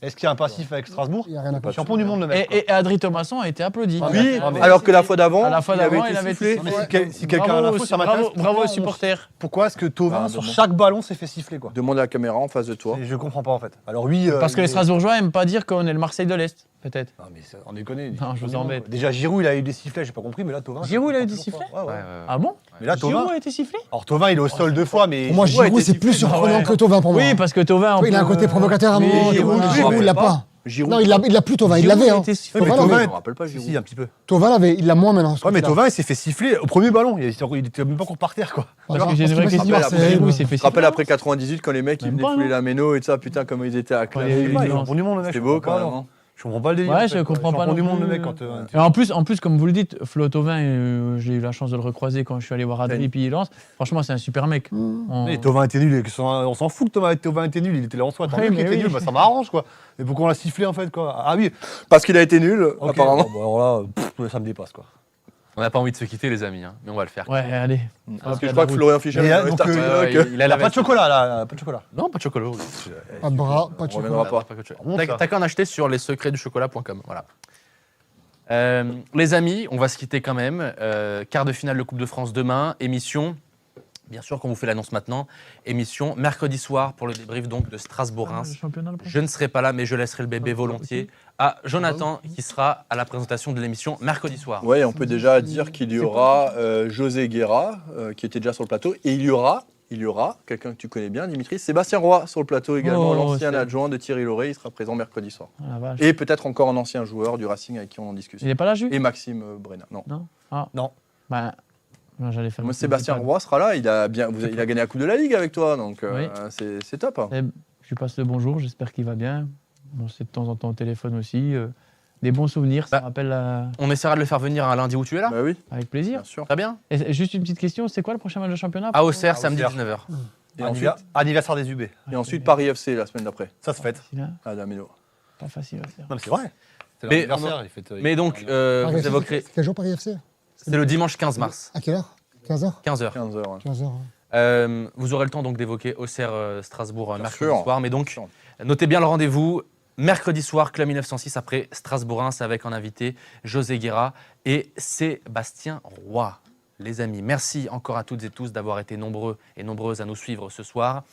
Est-ce qu'il y a un passif avec Strasbourg? Il y a rien à passer. Champion du monde, le mec. quoi. Et Adri Thomasson a été applaudi. Ah, Oui, non, mais- alors que la fois d'avant, À la fois d'avant, il été avait sifflé. été Non, mais sifflé. si quelqu'un a l'info, ça m'intéresse. Bravo aux Pourquoi supporters. Pourquoi est-ce que Thauvin, Ah, sur demande. chaque ballon, s'est fait siffler quoi? Demande à la caméra en face de toi. Je comprends pas en fait. Alors oui. Parce que les Strasbourgeois aiment pas dire qu'on est le Marseille de l'Est, peut-être. Non, mais on déconne. Non, je vous embête. Déjà, Giroud, il a eu des sifflets, j'ai pas compris, mais là, Thauvin. Giroud, il a eu des toujours sifflets pas. Ouais, ouais. Ah bon Mais là, Giroud Thauvin. a été sifflé? Alors, Thauvin, il est au sol 2 fois, mais. Pour moi, Giroud a Giroud, été c'est plus sifflé. surprenant Ouais. que Thauvin pour moi. Oui, parce que Thauvin. Il a un côté provocateur à un Oui, moment. Giroud, Giroud, il l'a pas. Giroud, Non, il l'a plus Thauvin, il l'avait. Hein. Ouais, mais Thauvin, Thauvin, je me rappelle pas Si, Giroud. si, un petit peu. Thauvin, il l'a moins maintenant. ce Ouais, mais côté-là. Thauvin, il s'est fait siffler au premier ballon. Il était même pas encore par terre, quoi. Parce que Alors, j'ai une vraie parce que question. Marseille, Giroud, il ouais. s'est fait Je te rappelle siffler. après 98 quand les mecs ils Même venaient pas, fouler non. la méno et tout ça, putain comment ils étaient Ouais, acclamés. il y a eu Il est violence. champion du monde, le mec. C'est je beau comprends quand pas, même. non. hein. Je comprends pas le délire. Ouais, en je fait, comprends quoi. pas Champion du non monde, le plus. mec, quand. Et en plus, comme vous le dites, Flo Thauvin, j'ai eu la chance de le recroiser quand je suis allé voir Adri puis Lens. Franchement, c'est un super mec. On- Mais Thauvin était nul, on s'en fout que Thauvin était nul, il était là en soi. Tant Oui, mieux qu'il mais était oui. nul, bah, ça m'arrange quoi. Mais pourquoi on l'a sifflé en fait quoi? Ah oui, Parce qu'il a été nul, ok, apparemment. bon, bah, alors là, ça me dépasse quoi. On n'a pas envie de se quitter, les amis, hein, mais on va le faire. Ouais, allez. Parce que je crois que Florian Fischer Mais, est donc, starting il block. il a Il la a pas de veste. chocolat là, pas de chocolat. Non, pas de chocolat. oui. Pas de bras, pas de On reviendra chocolat. pas. Pas que de Montre ça. T'as qu'à en acheter sur lessecretsduchocolat.com. Voilà. Les amis, on va se quitter quand même. Quart de finale de Coupe de France demain. Émission, bien sûr, qu'on vous fait l'annonce maintenant. Émission mercredi soir pour le débrief donc de Strasbourg-Reims. Le championnat, le Je ne serai pas là, mais je laisserai le bébé volontiers à Jonathan, qui sera à la présentation de l'émission mercredi soir. Ouais, on peut déjà dire qu'il y aura José Guerra, qui était déjà sur le plateau, et il y aura quelqu'un que tu connais bien, Dimitri, Sébastien Roy sur le plateau également, Oh, l'ancien c'est- adjoint de Thierry Lauré, il sera présent mercredi soir. Ah, la vache. Et peut-être encore un ancien joueur du Racing avec qui on en discute. Il n'est pas là, Jules Et Maxime Brenna. Non. Non. Ah. Non. Ben, non, j'allais faire. Moi, Sébastien Roy sera là, il a gagné la Coupe de la Ligue avec toi, donc Oui. c'est top. Hein. Je lui passe le bonjour, j'espère qu'il va bien. On s'est de temps en temps au téléphone aussi. Des bons souvenirs, ça Bah, rappelle On essaiera de le faire venir un lundi où tu es là. Bah oui, avec plaisir. bien sûr. Très bien. Et juste une petite question, c'est quoi le prochain match de championnat À Auxerre, À samedi Auxerre. 19h. Et ensuite, Anniversaire des UB. et ensuite Paris FC la semaine d'après, Ça se fête. à Dameno. Pas facile à faire. Non mais c'est vrai. C'est Mais l'anniversaire, il fête. Mais donc, Paris vous FC, évoquerez. c'est quel jour Paris FC? C'est le dimanche 15 mars, À quelle heure? 15h 15h. 15h. Ouais. 15h. Vous aurez le temps donc d'évoquer Auxerre-Strasbourg mercredi sûr. soir. Mais donc, Sûr. notez bien le rendez-vous. Mercredi soir, Club 1906 après Strasbourg-Reims avec en invité José Guerra et Sébastien Roy. Les amis, merci encore à toutes et tous d'avoir été nombreux et nombreuses à nous suivre ce soir.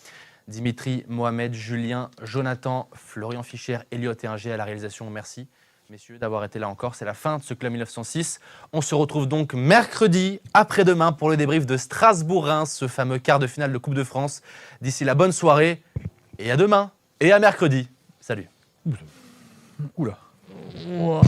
Dimitri, Mohamed, Julien, Jonathan, Florian Fischer, Elliot et Inger à la réalisation. Merci, messieurs, d'avoir été là encore. C'est la fin de ce Club 1906. On se retrouve donc mercredi, après-demain, pour le débrief de Strasbourg-Reims, ce fameux quart de finale de Coupe de France. D'ici là, bonne soirée et à demain et à mercredi. Salut. Oula. Ouah.